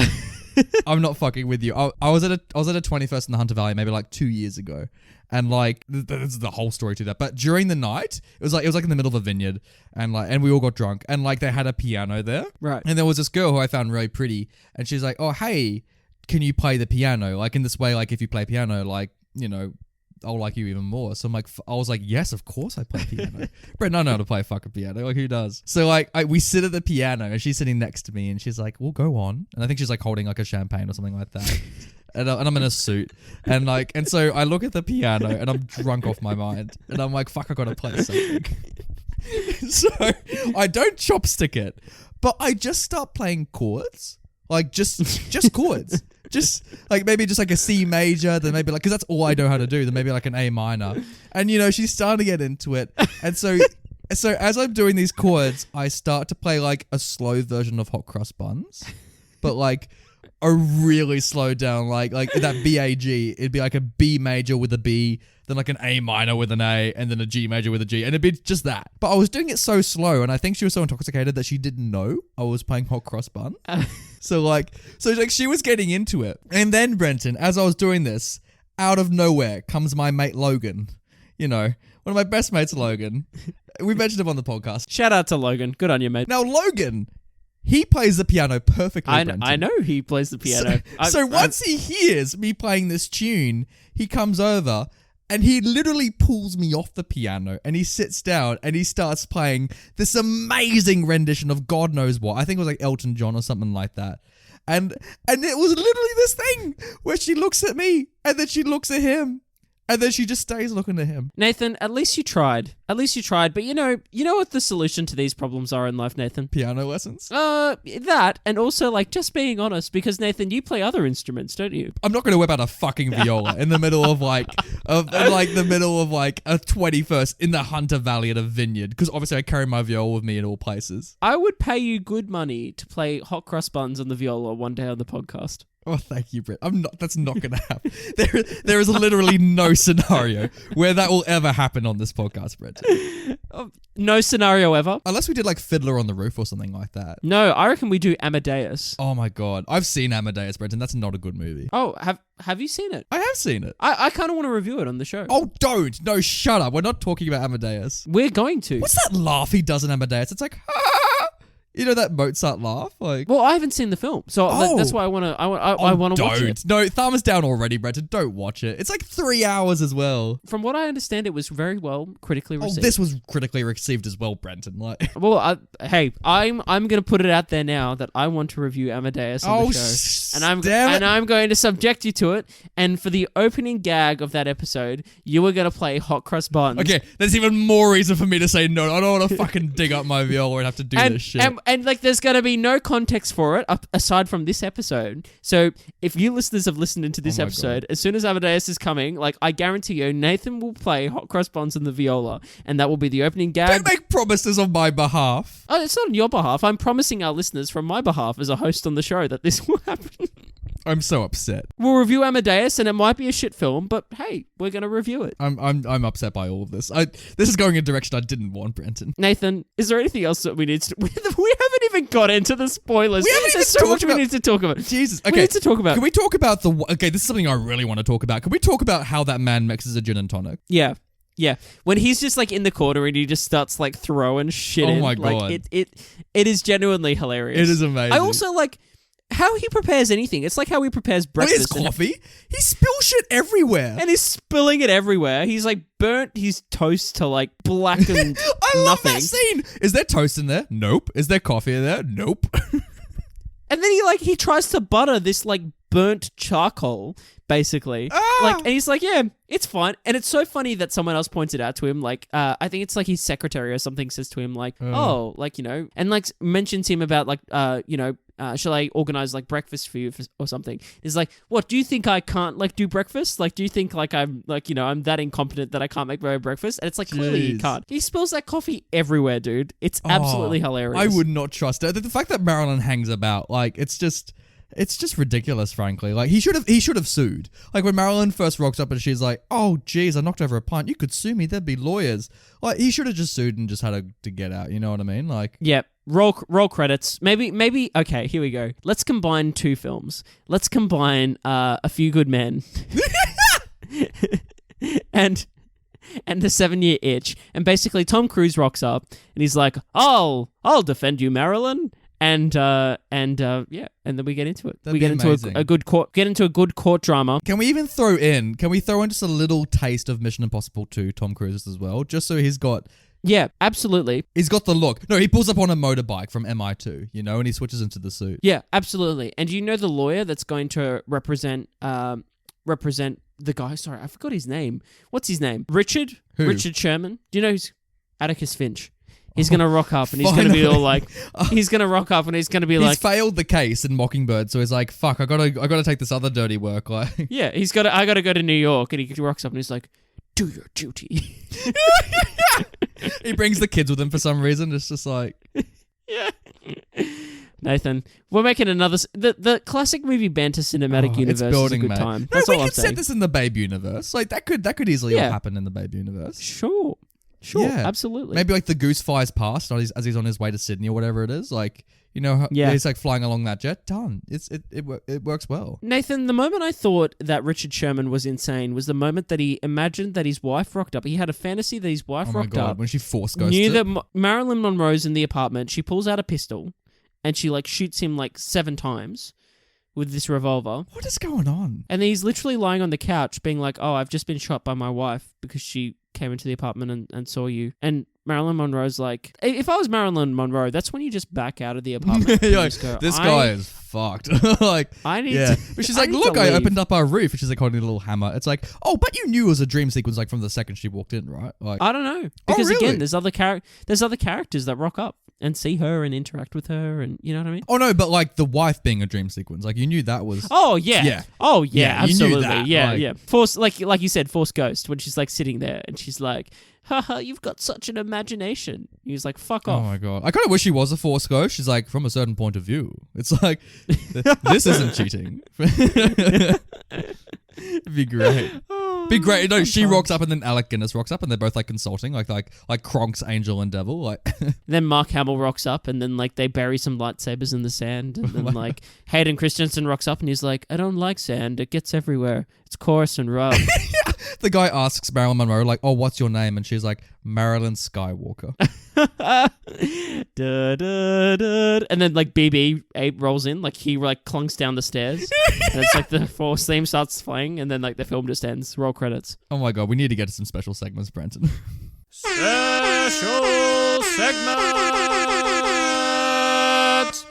I'm not fucking with you. I was at a 21st in the Hunter Valley maybe 2 years ago. And this is the whole story to that. But during the night, it was in the middle of a vineyard and we all got drunk and they had a piano there. Right. And there was this girl who I found really pretty and she's like, oh, hey, can you play the piano? In this way, if you play piano, I'll like you even more. So I was like, yes, of course I play piano. Brent, I know how to play a fucking piano. Who does? So we sit at the piano and she's sitting next to me and she's like, well, go on. And I think she's holding a champagne or something like that. And I'm in a suit. And so I look at the piano and I'm drunk off my mind. And I'm like, fuck, I gotta play something. So I don't chopstick it, but I just start playing chords. Just chords. Just maybe just a C major, then maybe because that's all I know how to do, then maybe an A minor. And she's starting to get into it. And so as I'm doing these chords, I start to play a slow version of Hot Cross Buns. But a really slow down, like that B-A-G. It'd be a B major with a B, then an A minor with an A, and then a G major with a G, and it'd be just that. But I was doing it so slow, and I think she was so intoxicated that she didn't know I was playing Hot Cross Bun. So she was getting into it. And then, Brenton, as I was doing this, out of nowhere comes my mate Logan. One of my best mates, Logan. We mentioned him on the podcast. Shout out to Logan. Good on you, mate. Now, Logan... he plays the piano perfectly, Brenton. I know he plays the piano. So once he hears me playing this tune, he comes over and he literally pulls me off the piano and he sits down and he starts playing this amazing rendition of God knows what. I think it was Elton John or something like that. And it was literally this thing where she looks at me and then she looks at him. And then she just stays looking at him. Nathan, at least you tried. But you know what the solution to these problems are in life, Nathan? Piano lessons? That, and also just being honest, because Nathan, you play other instruments, don't you? I'm not going to whip out a fucking viola in the middle of the middle of a 21st in the Hunter Valley at a vineyard, because obviously I carry my viola with me in all places. I would pay you good money to play Hot Cross Buns on the viola one day on the podcast. Oh, thank you, Britt. That's not going to happen. There is literally no scenario where that will ever happen on this podcast, Britt. No scenario ever. Unless we did Fiddler on the Roof or something like that. No, I reckon we do Amadeus. Oh my God. I've seen Amadeus, Brenton. That's not a good movie. Oh, have you seen it? I have seen it. I kind of want to review it on the show. Oh, don't. No, shut up. We're not talking about Amadeus. We're going to. What's that laugh he does in Amadeus? It's like, ah! You know that Mozart laugh? Like, Well, I haven't seen the film, so that's why I want to. I want to watch it. No, thumbs down already, Brenton. Don't watch it. It's like 3 hours as well. From what I understand, it was very well critically received. This was critically received as well, Brenton. Like, well, hey, I'm gonna put it out there now that I want to review Amadeus on the show, and I'm going to subject you to it. And for the opening gag of that episode, you were gonna play Hot Cross Buns. Okay, there's even more reason for me to say no. I don't want to fucking dig up my viola and have to do this shit. And like, there's gonna be no context for it aside from this episode. So if you listeners have listened into this episode, as soon as Amadeus is coming, like, I guarantee you, Nathan will play Hot Cross Buns and the viola, and that will be the opening gag. Don't make promises on my behalf. Oh, it's not on your behalf. I'm promising our listeners from my behalf as a host on the show that this will happen. I'm so upset. We'll review Amadeus, and it might be a shit film, but hey, we're gonna review it. I'm upset by all of this. This is going in a direction I didn't want, Brenton. Nathan, is there anything else that we need to... We haven't even got into the spoilers. We haven't even There's so much we need to talk about. Jesus. Okay. We need to talk about... Can we talk about the... Okay, this is something I really want to talk about. Can we talk about how that man mixes a gin and tonic? Yeah. Yeah. When he's just like in the corner and he just starts like throwing shit in. Oh my God. Like, it is genuinely hilarious. It is amazing. I also like... how he prepares anything. It's like how he prepares breakfast. His coffee? He spills shit everywhere. And he's spilling it everywhere. He's like burnt his toast to like black and I love nothing. that scene. Is there toast in there? Nope. Is there coffee in there? Nope. And then he tries to butter this like burnt charcoal, basically. And he's like, yeah, it's fine. And it's so funny that someone else points it out to him. Like, I think it's like his secretary or something says to him like, oh, like, and like mentions him about like, shall I organize like breakfast for you or something? He's like, what, do you think I can't like do breakfast? Like, do you think like I'm like, I'm that incompetent that I can't make my own breakfast? And it's like, clearly he can't. He spills that coffee everywhere, dude. It's absolutely hilarious. I would not trust it. The fact that Marlyn hangs about, like, it's just ridiculous, frankly. Like, he should have sued. Like, when Marlyn first rocks up and she's like, oh, geez, I knocked over a pint. You could sue me. There'd be lawyers. Like, he should have just sued and just had to get out. You know what I mean? Like, yep. Roll credits. Maybe. Okay, here we go. Let's combine two films. Let's combine A Few Good Men and The 7-Year Itch. And basically, Tom Cruise rocks up and he's like, "I'll defend you, Marilyn." And then we get into it. We get into a good court drama. Can we throw in just a little taste of Mission Impossible 2, Tom Cruise as well, just so he's got. Yeah, absolutely. He's got the look. No, he pulls up on a motorbike from MI2, and he switches into the suit. Yeah, absolutely. And you know the lawyer that's going to represent the guy? Sorry, I forgot his name. What's his name? Richard? Who? Richard Sherman. Do you know who's Atticus Finch? He's going to rock up and he's going to be all like, he's failed the case in Mockingbird, so he's like, fuck, I gotta take this other dirty work. Like, yeah, I gotta go to New York, and he rocks up and he's like, do your duty. He brings the kids with him for some reason. It's just like, yeah. Nathan, we're making another the classic movie Banter cinematic universe. It's building, is a good time. No, we could set this in the Babe universe. Like, that could easily all happen in the Babe universe. Sure, yeah. Absolutely. Maybe like the goose flies past as he's on his way to Sydney or whatever it is. Like, he's like flying along that jet. Done. It works well. Nathan, the moment I thought that Richard Sherman was insane was the moment that he imagined that his wife rocked up. He had a fantasy that his wife rocked up. When she force ghosted. Knew that Marlyn Monroe's in the apartment. She pulls out a pistol and she like shoots him like 7 times with this revolver. What is going on? And then he's literally lying on the couch being like, oh, I've just been shot by my wife because she came into the apartment and saw you. And Marlyn Monroe's like, if I was Marlyn Monroe, that's when you just back out of the apartment. Like, this guy is fucked. Like, I need to. But she's like, look, I opened up our roof. And she's like holding a little hammer. It's like, oh, but you knew it was a dream sequence like from the second she walked in, right? Like, I don't know. Because really? Again, there's other characters that rock up and see her and interact with her, and you know what I mean? Oh no, but like the wife being a dream sequence, like you knew that was. Oh yeah. Oh yeah, absolutely. You knew that. Yeah. Force, like you said, Force Ghost, when she's like sitting there and she's like, haha, you've got such an imagination. He's like, fuck off. Oh my god. I kind of wish she was a Force Ghost. She's like, from a certain point of view. It's like, this isn't cheating. It'd be great. Be great. No, she rocks up and then Alec Guinness rocks up and they're both like consulting, like Kronk's angel and devil. Like, then Mark Hamill rocks up and then like they bury some lightsabers in the sand, and then like Hayden Christensen rocks up and he's like, I don't like sand. It gets everywhere. It's coarse and rough. The guy asks Marlyn Monroe like, oh, what's your name? And she's like, Marilyn Skywalker. Da, da, da. And then like BB-8 rolls in, like he like clunks down the stairs, and it's like the Force theme starts playing, and then like the film just ends. Roll credits. Oh my god, we need to get to some special segments, Brenton. Special segment.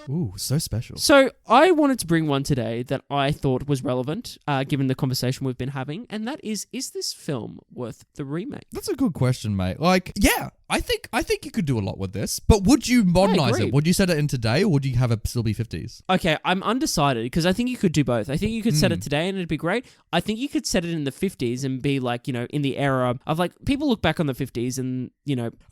Ooh, so special. So I wanted to bring one today that I thought was relevant, given the conversation we've been having, and that is this film worth the remake? That's a good question, mate. Like, yeah, I think you could do a lot with this, but would you modernize it? Would you set it in today, or would you have it still be 50s? Okay, I'm undecided because I think you could do both. I think you could set it today and it'd be great. I think you could set it in the 50s and be like, in the era of like, people look back on the 50s and,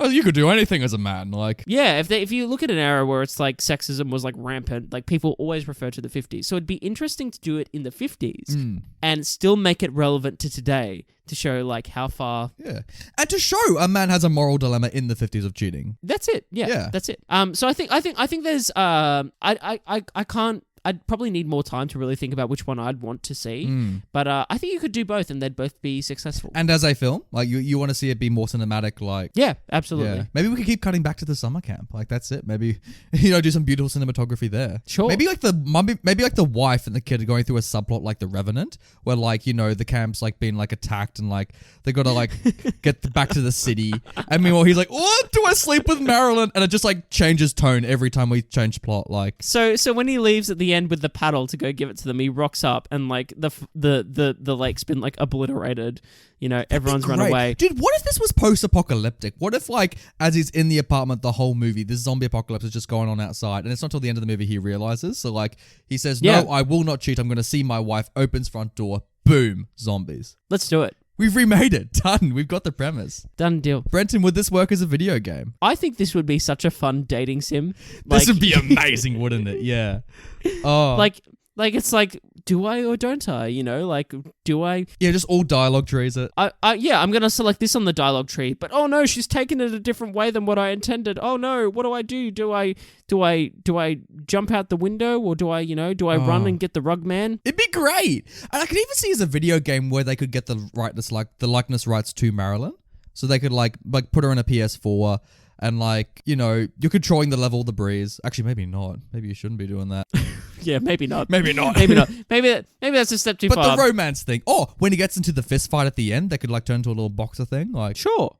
Oh, you could do anything as a man, like. Yeah, if you look at an era where it's like sexism was like rampant, like people always refer to the 50s. So it'd be interesting to do it in the 50s and still make it relevant to today to show like how far. Yeah. And to show a man has a moral dilemma in the 50s of cheating. That's it. Yeah. That's it. So I think there's I can't. I'd probably need more time to really think about which one I'd want to see. But I think you could do both and they'd both be successful. And as a film, like you want to see it be more cinematic, like. Yeah, absolutely. Yeah. Maybe we could keep cutting back to the summer camp. Like that's it. Maybe, do some beautiful cinematography there. Sure. Maybe like the wife and the kid are going through a subplot like The Revenant, where like, the camp's like being like attacked and like they got to like get back to the city. And meanwhile, he's like, what? Do I sleep with Marilyn? And it just like changes tone every time we change plot. Like. So when he leaves at the end with the paddle to go give it to them, he rocks up and like the lake's been like obliterated. Everyone's run away. Dude, what if this was post-apocalyptic? What if like as he's in the apartment the whole movie, this zombie apocalypse is just going on outside, and it's not till the end of the movie he realizes. So like he says, "No, I will not cheat. I'm going to see my wife." Opens front door. Boom, zombies. Let's do it. We've remade it. Done. We've got the premise. Done deal. Brenton, would this work as a video game? I think this would be such a fun dating sim. This would be amazing, wouldn't it? Yeah. Oh. Like it's like, do I or don't I? Like, do I? Yeah, just all dialogue trees it. I'm gonna select this on the dialogue tree, but oh no, she's taken it a different way than what I intended. Oh no, what do? Do I jump out the window, or do I run and get the rug man? It'd be great, and I could even see as a video game where they could get the likeness rights to Marilyn, so they could like put her in a PS4. And like, you're controlling the level of the breeze. Actually, maybe not. Maybe you shouldn't be doing that. Yeah, maybe not. Maybe not. Maybe not. Maybe that's a step too far. But the romance thing. Oh, when he gets into the fist fight at the end, they could like turn into a little boxer thing. Like, sure.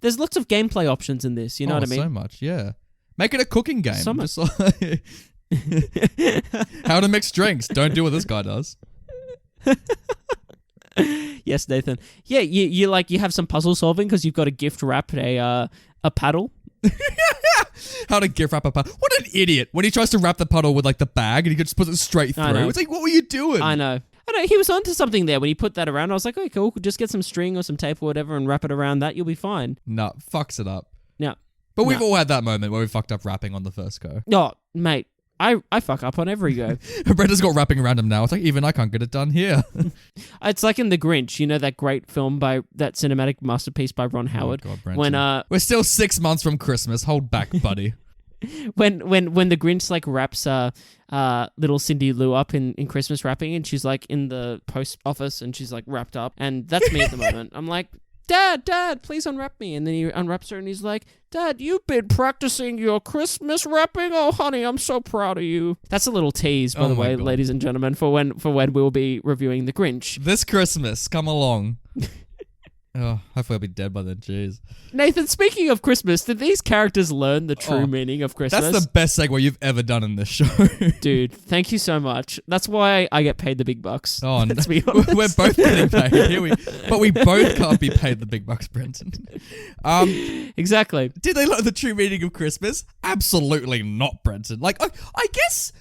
There's lots of gameplay options in this. You know what I mean? So much, yeah. Make it a cooking game. So much. Just like how to mix drinks. Don't do what this guy does. Yes, Nathan. Yeah, you have some puzzle solving because you've got to gift wrap a paddle. How to gift wrap a paddle. What an idiot. When he tries to wrap the puddle with like the bag and he just puts it straight through. It's like, what were you doing? I know. He was onto something there when he put that around. I was like, okay, cool. Just get some string or some tape or whatever and wrap it around that. You'll be fine. No, fucks it up. Yeah. But we've all had that moment where we fucked up wrapping on the first go. Oh, mate. I fuck up on every go. Brenda's got wrapping around him now. It's like, even I can't get it done here. It's like in The Grinch, that great film by that cinematic masterpiece by Ron Howard. Oh God, when we're still 6 months from Christmas. Hold back, buddy. when the Grinch like wraps little Cindy Lou up in Christmas wrapping, and she's like in the post office and she's like wrapped up, and that's me at the moment. I'm like, Dad, please unwrap me. And then he unwraps her and he's like, Dad, you've been practicing your Christmas wrapping? Oh, honey, I'm so proud of you. That's a little tease, by the way, God. Ladies and gentlemen, for when we'll be reviewing The Grinch. This Christmas, come along. Oh, hopefully I'll be dead by then. Jeez. Nathan, speaking of Christmas, did these characters learn the true meaning of Christmas? That's the best segue you've ever done in this show. Dude, thank you so much. That's why I get paid the big bucks. Oh, let's be honest. We're both getting paid. But we both can't be paid the big bucks, Brenton. Exactly. Did they learn the true meaning of Christmas? Absolutely not, Brenton. Like, I guess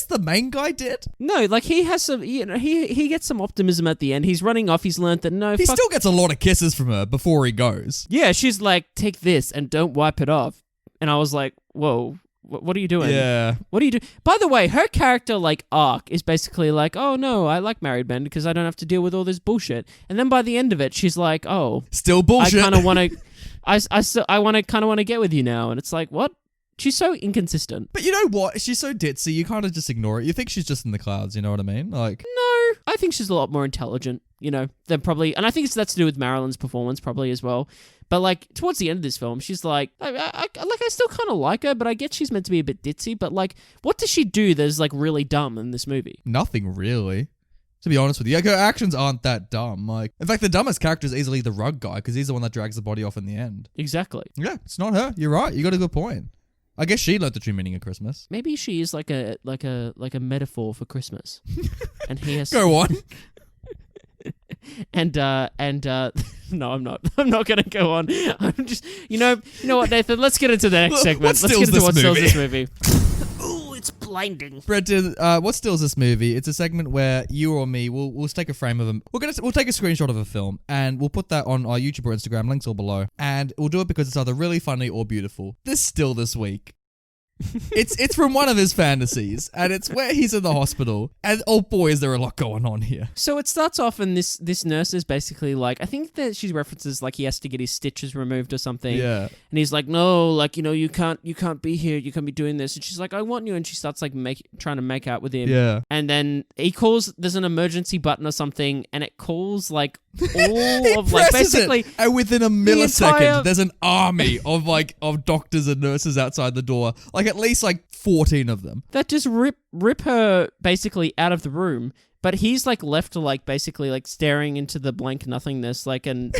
the main guy did. No, like he has some, he gets some optimism at the end. He's running off. He's learned that he still gets a lot of kisses from her before he goes. Yeah, she's like, take this and don't wipe it off. And I was like, whoa, what are you doing? Yeah. What do you do? By the way, her character like arc is basically like, oh no, I like married men because I don't have to deal with all this bullshit. And then by the end of it, she's like, oh, still bullshit. I kind of want to, kind of want to get with you now. And it's like, what? She's so inconsistent. But you know what? She's so ditzy, you kind of just ignore it. You think she's just in the clouds, you know what I mean? Like, no. I think she's a lot more intelligent, than probably, and I think that's to do with Marilyn's performance probably as well. But like towards the end of this film, she's like, I still kind of like her, but I get she's meant to be a bit ditzy. But like, what does she do that's like really dumb in this movie? Nothing really. To be honest with you, her actions aren't that dumb. Like, in fact, the dumbest character is easily the rug guy because he's the one that drags the body off in the end. Exactly. Yeah, it's not her. You're right. You got a good point. I guess she learned the true meaning of Christmas. Maybe she is like a metaphor for Christmas, and he has Go on. and no, I'm not. I'm not gonna go on. I'm just, you know what, Nathan? Let's get into the next segment. Let's get into what steals this movie. Ooh, it's blinding. Brenton, what steals this movie? It's a segment where you or me we'll take a frame of them. We'll take a screenshot of a film and we'll put that on our YouTube or Instagram. Links all below. And we'll do it because it's either really funny or beautiful. This still this week. It's from one of his fantasies, and it's where he's in the hospital, and oh boy, is there a lot going on here. So it starts off, and this nurse is basically like, I think that she references like he has to get his stitches removed or something. Yeah. And he's like, no, like, you can't be here, you can't be doing this. And she's like, I want you, and she starts like trying to make out with him. Yeah. And then he calls, there's an emergency button or something, and it calls like all of like basically it, and within a millisecond entire... there's an army of doctors and nurses outside the door, like at least like 14 of them that just rip her basically out of the room. But he's like left to like basically like staring into the blank nothingness, like and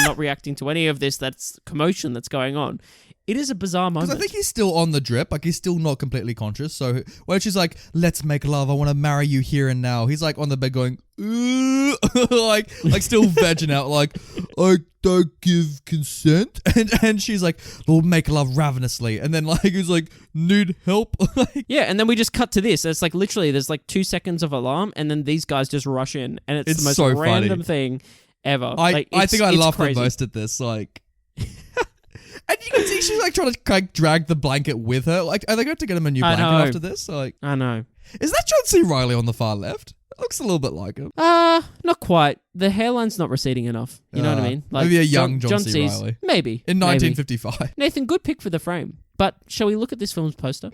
not reacting to any of this that's commotion that's going on. It is a bizarre moment. Because I think he's still on the drip, like he's still not completely conscious. So when she's like, "Let's make love, I want to marry you here and now," he's like on the bed going, "Ooh," like still vegging out, like, "I don't give consent," and she's like, "We'll make love ravenously," and then like he's like, "Need help?" Yeah, and then we just cut to this. It's like literally there's like 2 seconds of alarm, and then these guys just rush in, and it's the most so random funny. thing ever. I think I laughed the crazy. most at this, like. And you can see she's like trying to like drag the blanket with her. Like, are they going to get him a new blanket after this? Like, I know. Is that John C. Reilly on the far left? It looks a little bit like him. Not quite. The hairline's not receding enough. You know what I mean? Like maybe a young John C. C's, Reilly. Maybe. In 1955. Nathan, good pick for the frame. But shall we look at this film's poster?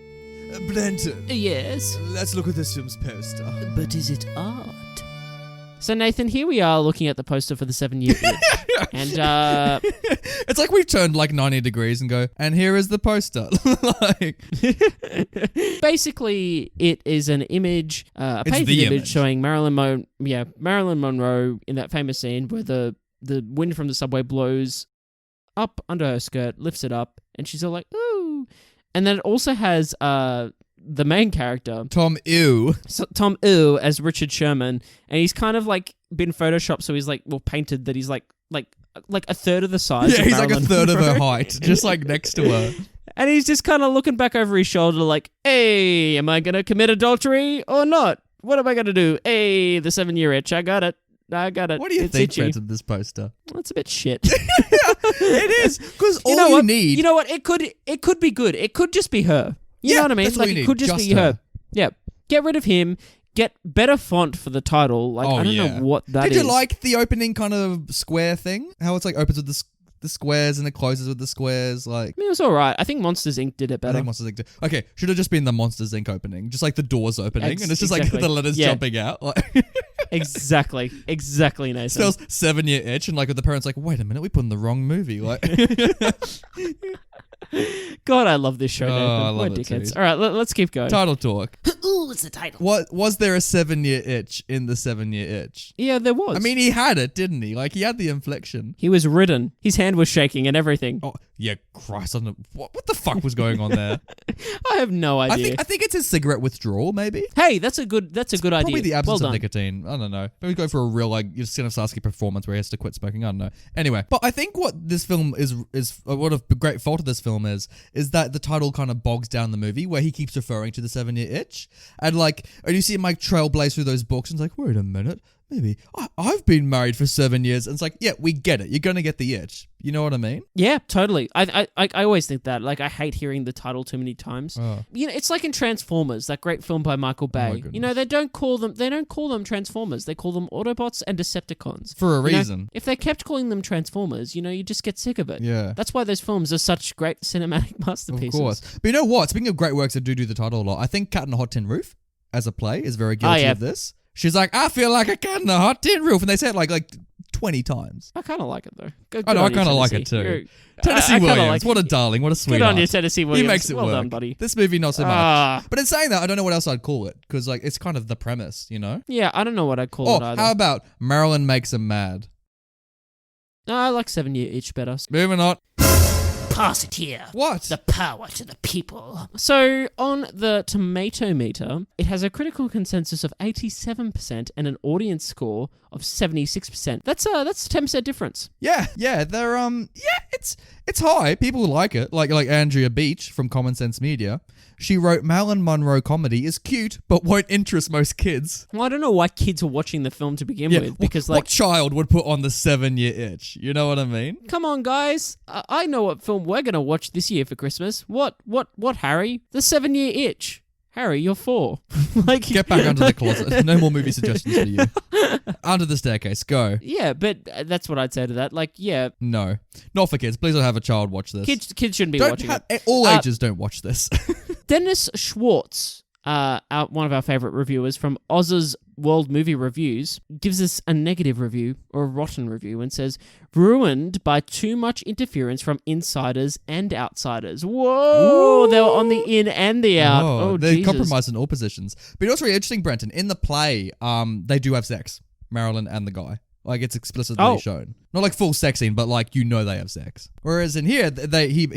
Brenton. Yes. Let's look at this film's poster. But is it art? So Nathan, here we are looking at the poster for the 7-year itch. And it's like we've turned like 90 degrees and go, and here is the poster. Like, basically, it is an image, a painted image showing Marilyn Monroe in that famous scene where the wind from the subway blows up under her skirt, lifts it up, and she's all like, ooh. And then it also has the main character, Tom Ew, as Richard Sherman, and he's kind of like been photoshopped, so he's like painted that he's like a third of the size. Yeah, of he's Marilyn like a third Monroe. of her height, just like next to her. And he's just kind of looking back over his shoulder, like, "Hey, am I gonna commit adultery or not? What am I gonna do? Hey, the 7-year itch, I got it. What do you think, Brent, of this poster? That's a bit shit. It is, because all you need... You know what? It could be good. It could just be her. You know what I mean? That's like, it could just be her. Yeah. Get rid of him. Get better font for the title. Like, I don't know what that is. Did you like the opening kind of square thing? How it's like opens with the squares and it closes with the squares? Like, I mean, it was alright. I think Monsters Inc. did it better. I think Monsters Inc. did. Okay, should have just been the Monsters Inc. opening. Just like the doors opening. And it's just like the letters jumping out. Like Exactly, Nathan. Spells 7-year itch, and like the parents like, wait a minute, we put in the wrong movie. Like, God, I love this show, Nathan. I love We're it dickheads. too. All right, let's keep going. Title talk. Ooh, it's the title. What was there a 7-year itch in the 7-year itch? Yeah, there was. I mean, he had it, didn't he? Like, he had the inflection. He was ridden. His hand was shaking and everything. Oh, yeah, Christ. I don't know. What the fuck was going on there? I have no idea. I think it's his cigarette withdrawal, maybe. Hey, that's a good idea. Probably the absence well of done. nicotine. I don't know. Maybe go for a real, like, Stanislavski performance where he has to quit smoking. I don't know. Anyway, but I think what this film is what a great fault of this film is that the title kind of bogs down the movie where he keeps referring to the 7-year itch. And you see him like trailblaze through those books and it's like, wait a minute. Maybe I've been married for 7 years, and it's like, yeah, we get it. You're gonna get the itch. You know what I mean? Yeah, totally. I always think that. Like, I hate hearing the title too many times. Oh. You know, it's like in Transformers, that great film by Michael Bay. You know, they don't call them Transformers. They call them Autobots and Decepticons For a You know, reason. if they kept calling them Transformers, you know, you just get sick of it. Yeah. That's why those films are such great cinematic masterpieces. Of course. But you know what? Speaking of great works that do the title a lot, I think Cat on a Hot Tin Roof as a play is very guilty of this. She's like, I feel like a cat in a hot tin roof. And they say it like 20 times. I kind of like it though. Good I know, I on you, kind of like it Tennessee. too. You're- Tennessee I kinda Williams, like- what a darling, what a Good sweetheart. on you, Tennessee Williams. He makes it well work. done, buddy. This movie, not so much. Ah. But in saying that, I don't know what else I'd call it because like it's kind of the premise, you know? Yeah, I don't know what I'd call it Or either. how about Marilyn makes him mad? No, I like 7 Year Itch better. Moving on. Pass it here. What? The power to the people. So, on the tomato meter, it has a critical consensus of 87% and an audience score of 76%. That's a 10% difference. Yeah, they're it's high. People like it. Like Andrea Beach from Common Sense Media. She wrote Marlyn Monroe comedy is cute but won't interest most kids. Well, I don't know why kids are watching the film to begin with, because what child would put on the 7-year itch? You know what I mean? come on, guys. I know what film we're going to watch this year for Christmas. What, Harry? The 7 Year Itch. Harry, you're 4. Like, Get back under the closet. No more movie suggestions for you. Under the staircase. Go. yeah, but that's what I'd say to that. Like, yeah, No, not for kids. Please don't have a child watch this. kids shouldn't be don't watching ha- it. all ages don't watch this. Dennis Schwartz, one of our favorite reviewers from Oz's World Movie Reviews, gives us a negative review or a rotten review and says, ruined by too much interference from insiders and outsiders. Whoa! They were on the in and the out. Oh, they Jesus. compromised in all positions. But you know what's really interesting, Brenton? In the play, they do have sex. Marilyn and the guy. Like, it's explicitly shown. Not like full sex scene, but like, you know they have sex. Whereas in here, he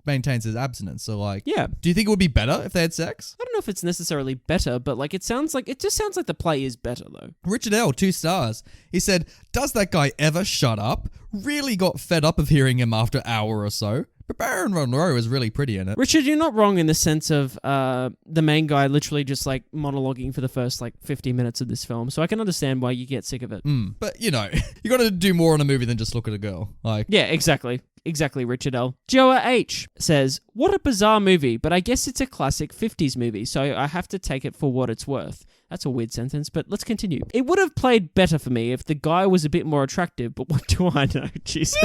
maintains his abstinence. So like, Yeah. do you think it would be better if they had sex? I don't know if it's necessarily better, but like it just sounds like the play is better though. Richard L., 2 stars. He said, does that guy ever shut up? Really got fed up of hearing him after an hour or so. But Marlyn Monroe is really pretty in it. Richard, you're not wrong in the sense of the main guy literally just like monologuing for the first like 50 minutes of this film. So I can understand why you get sick of it. But you know, you got to do more in a movie than just look at a girl. Like, Yeah, exactly. Exactly, Richard L. Joa H. says, what a bizarre movie, but I guess it's a classic 50s movie, so I have to take it for what it's worth. That's a weird sentence, but let's continue. It would have played better for me if the guy was a bit more attractive, but what do I know? Jesus.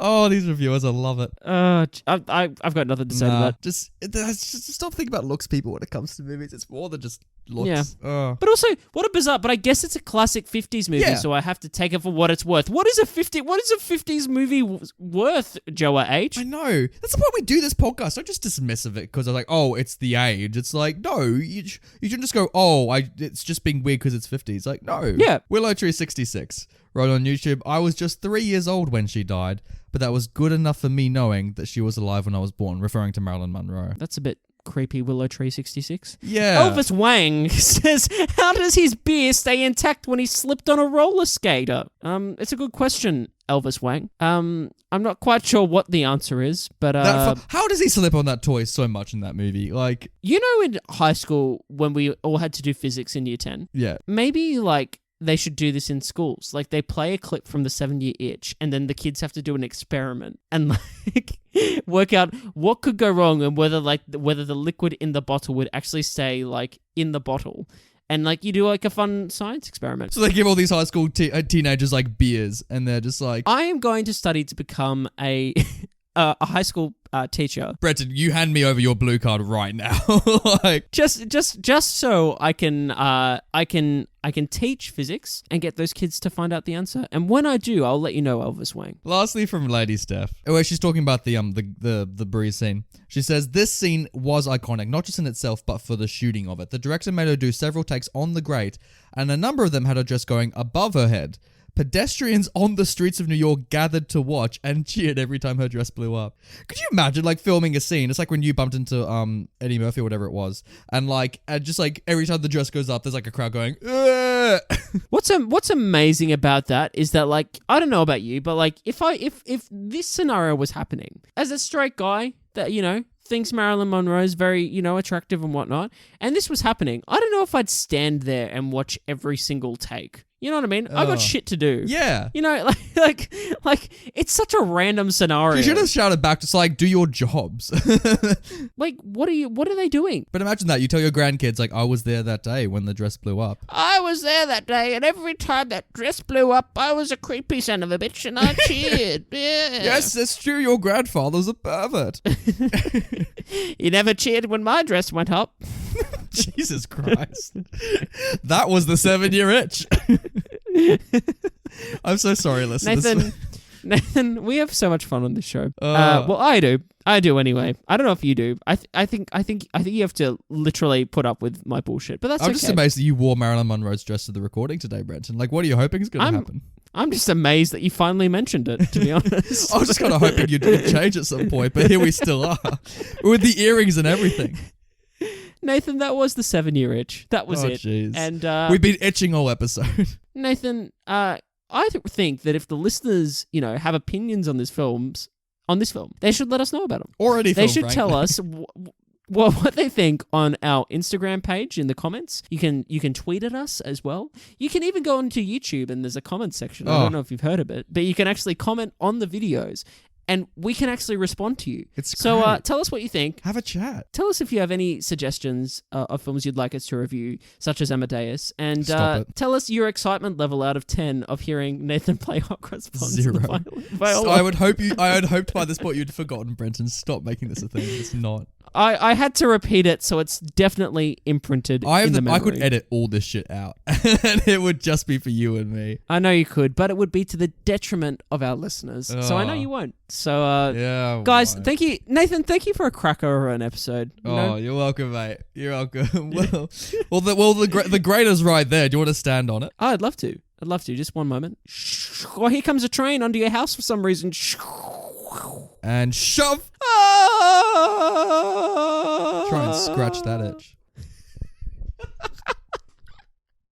oh, these reviewers, I love it. I've got nothing to say to that. Just stop thinking about looks, people, when it comes to movies. It's more than just looks. Yeah. Oh. But also, what a bizarre, but I guess it's a classic 50s movie, Yeah. so I have to take it for what it's worth. What is a 50s movie worth, Joa H? I know. That's the point we do this podcast. Don't just dismiss of it because I'm like, oh, it's the age. It's like, no, you shouldn't just go, oh, it's just being weird because it's 50s. Like, no. Yeah. Willow Tree 66 wrote on YouTube, I was just 3 years old when she died, but that was good enough for me knowing that she was alive when I was born, referring to Marlyn Monroe. That's a bit creepy, Willow Tree 66. Yeah. Elvis Wang says, how does his beer stay intact when he slipped on a roller skater? It's a good question, Elvis Wang. I'm not quite sure what the answer is, but how does he slip on that toy so much in that movie? Like, you know, in high school when we all had to do physics in year 10, yeah. maybe like they should do this in schools. Like they play a clip from the 7 Year Itch and then the kids have to do an experiment and like work out what could go wrong and whether the liquid in the bottle would actually stay like in the bottle. And like you do like a fun science experiment. So they give all these high school teenagers like beers and they're just like, I am going to study to become a high school teacher. Brenton, you hand me over your blue card right now. Like, Just so I can teach physics and get those kids to find out the answer. And when I do, I'll let you know, Elvis Wang. lastly, from Lady Steph, where she's talking about the breeze scene. She says this scene was iconic, not just in itself, but for the shooting of it. The director made her do several takes on the grate, and a number of them had her just going above her head. Pedestrians on the streets of New York gathered to watch and cheered every time her dress blew up. Could you imagine like filming a scene? It's like when you bumped into Eddie Murphy or whatever it was, and just like every time the dress goes up, there's like a crowd going, "Ugh." What's amazing about that is that like I don't know about you, but like if this scenario was happening as a straight guy that thinks Marlyn Monroe is very attractive and whatnot, and this was happening, I don't know if I'd stand there and watch every single take. You know what I mean? I got shit to do. Yeah. Like it's such a random scenario. You should have shouted back, just like, do your jobs. Like, what are they doing? But imagine that. You tell your grandkids, like, I was there that day when the dress blew up. I was there that day, and every time that dress blew up, I was a creepy son of a bitch, and I cheered. Yeah. Yes, that's true. Your grandfather's a pervert. You never cheered when my dress went up. Jesus Christ. That was the 7-year itch. I'm so sorry, listeners. Nathan, we have so much fun on this show. Well, I do. I do anyway. I don't know if you do. I think you have to literally put up with my bullshit, but that's okay. I'm just amazed that you wore Marlyn Monroe's dress to the recording today, Brenton. Like, what are you hoping is going to happen? I'm just amazed that you finally mentioned it, to be honest. I was just kind of hoping you'd change at some point, but here we still are. With the earrings and everything. Nathan, that was the 7-year itch. That was it. Jeez. And we've been itching all episode. Nathan, I think that if the listeners, have opinions on this film, they should let us know about them. Or any film, they should tell us what they think on our Instagram page in the comments. You can tweet at us as well. You can even go onto YouTube and there's a comment section. I don't know if you've heard of it, but you can actually comment on the videos. And we can actually respond to you. So tell us what you think. Have a chat. Tell us if you have any suggestions of films you'd like us to review, such as Amadeus. And tell us your excitement level out of 10 of hearing Nathan play hot cross buns. 0. Viola. I had hoped by this point you'd forgotten, Brenton. Stop making this a thing. It's not. I had to repeat it, so it's definitely imprinted in the memory. I could edit all this shit out, and it would just be for you and me. I know you could, but it would be to the detriment of our listeners. So I know you won't. So, guys, thank you. Nathan, thank you for a cracker of an episode. You're welcome, mate. You're welcome. The grader's right there. Do you want to stand on it? Oh, I'd love to. Just one moment. Oh, here comes a train under your house for some reason. And shove. Try and scratch that itch.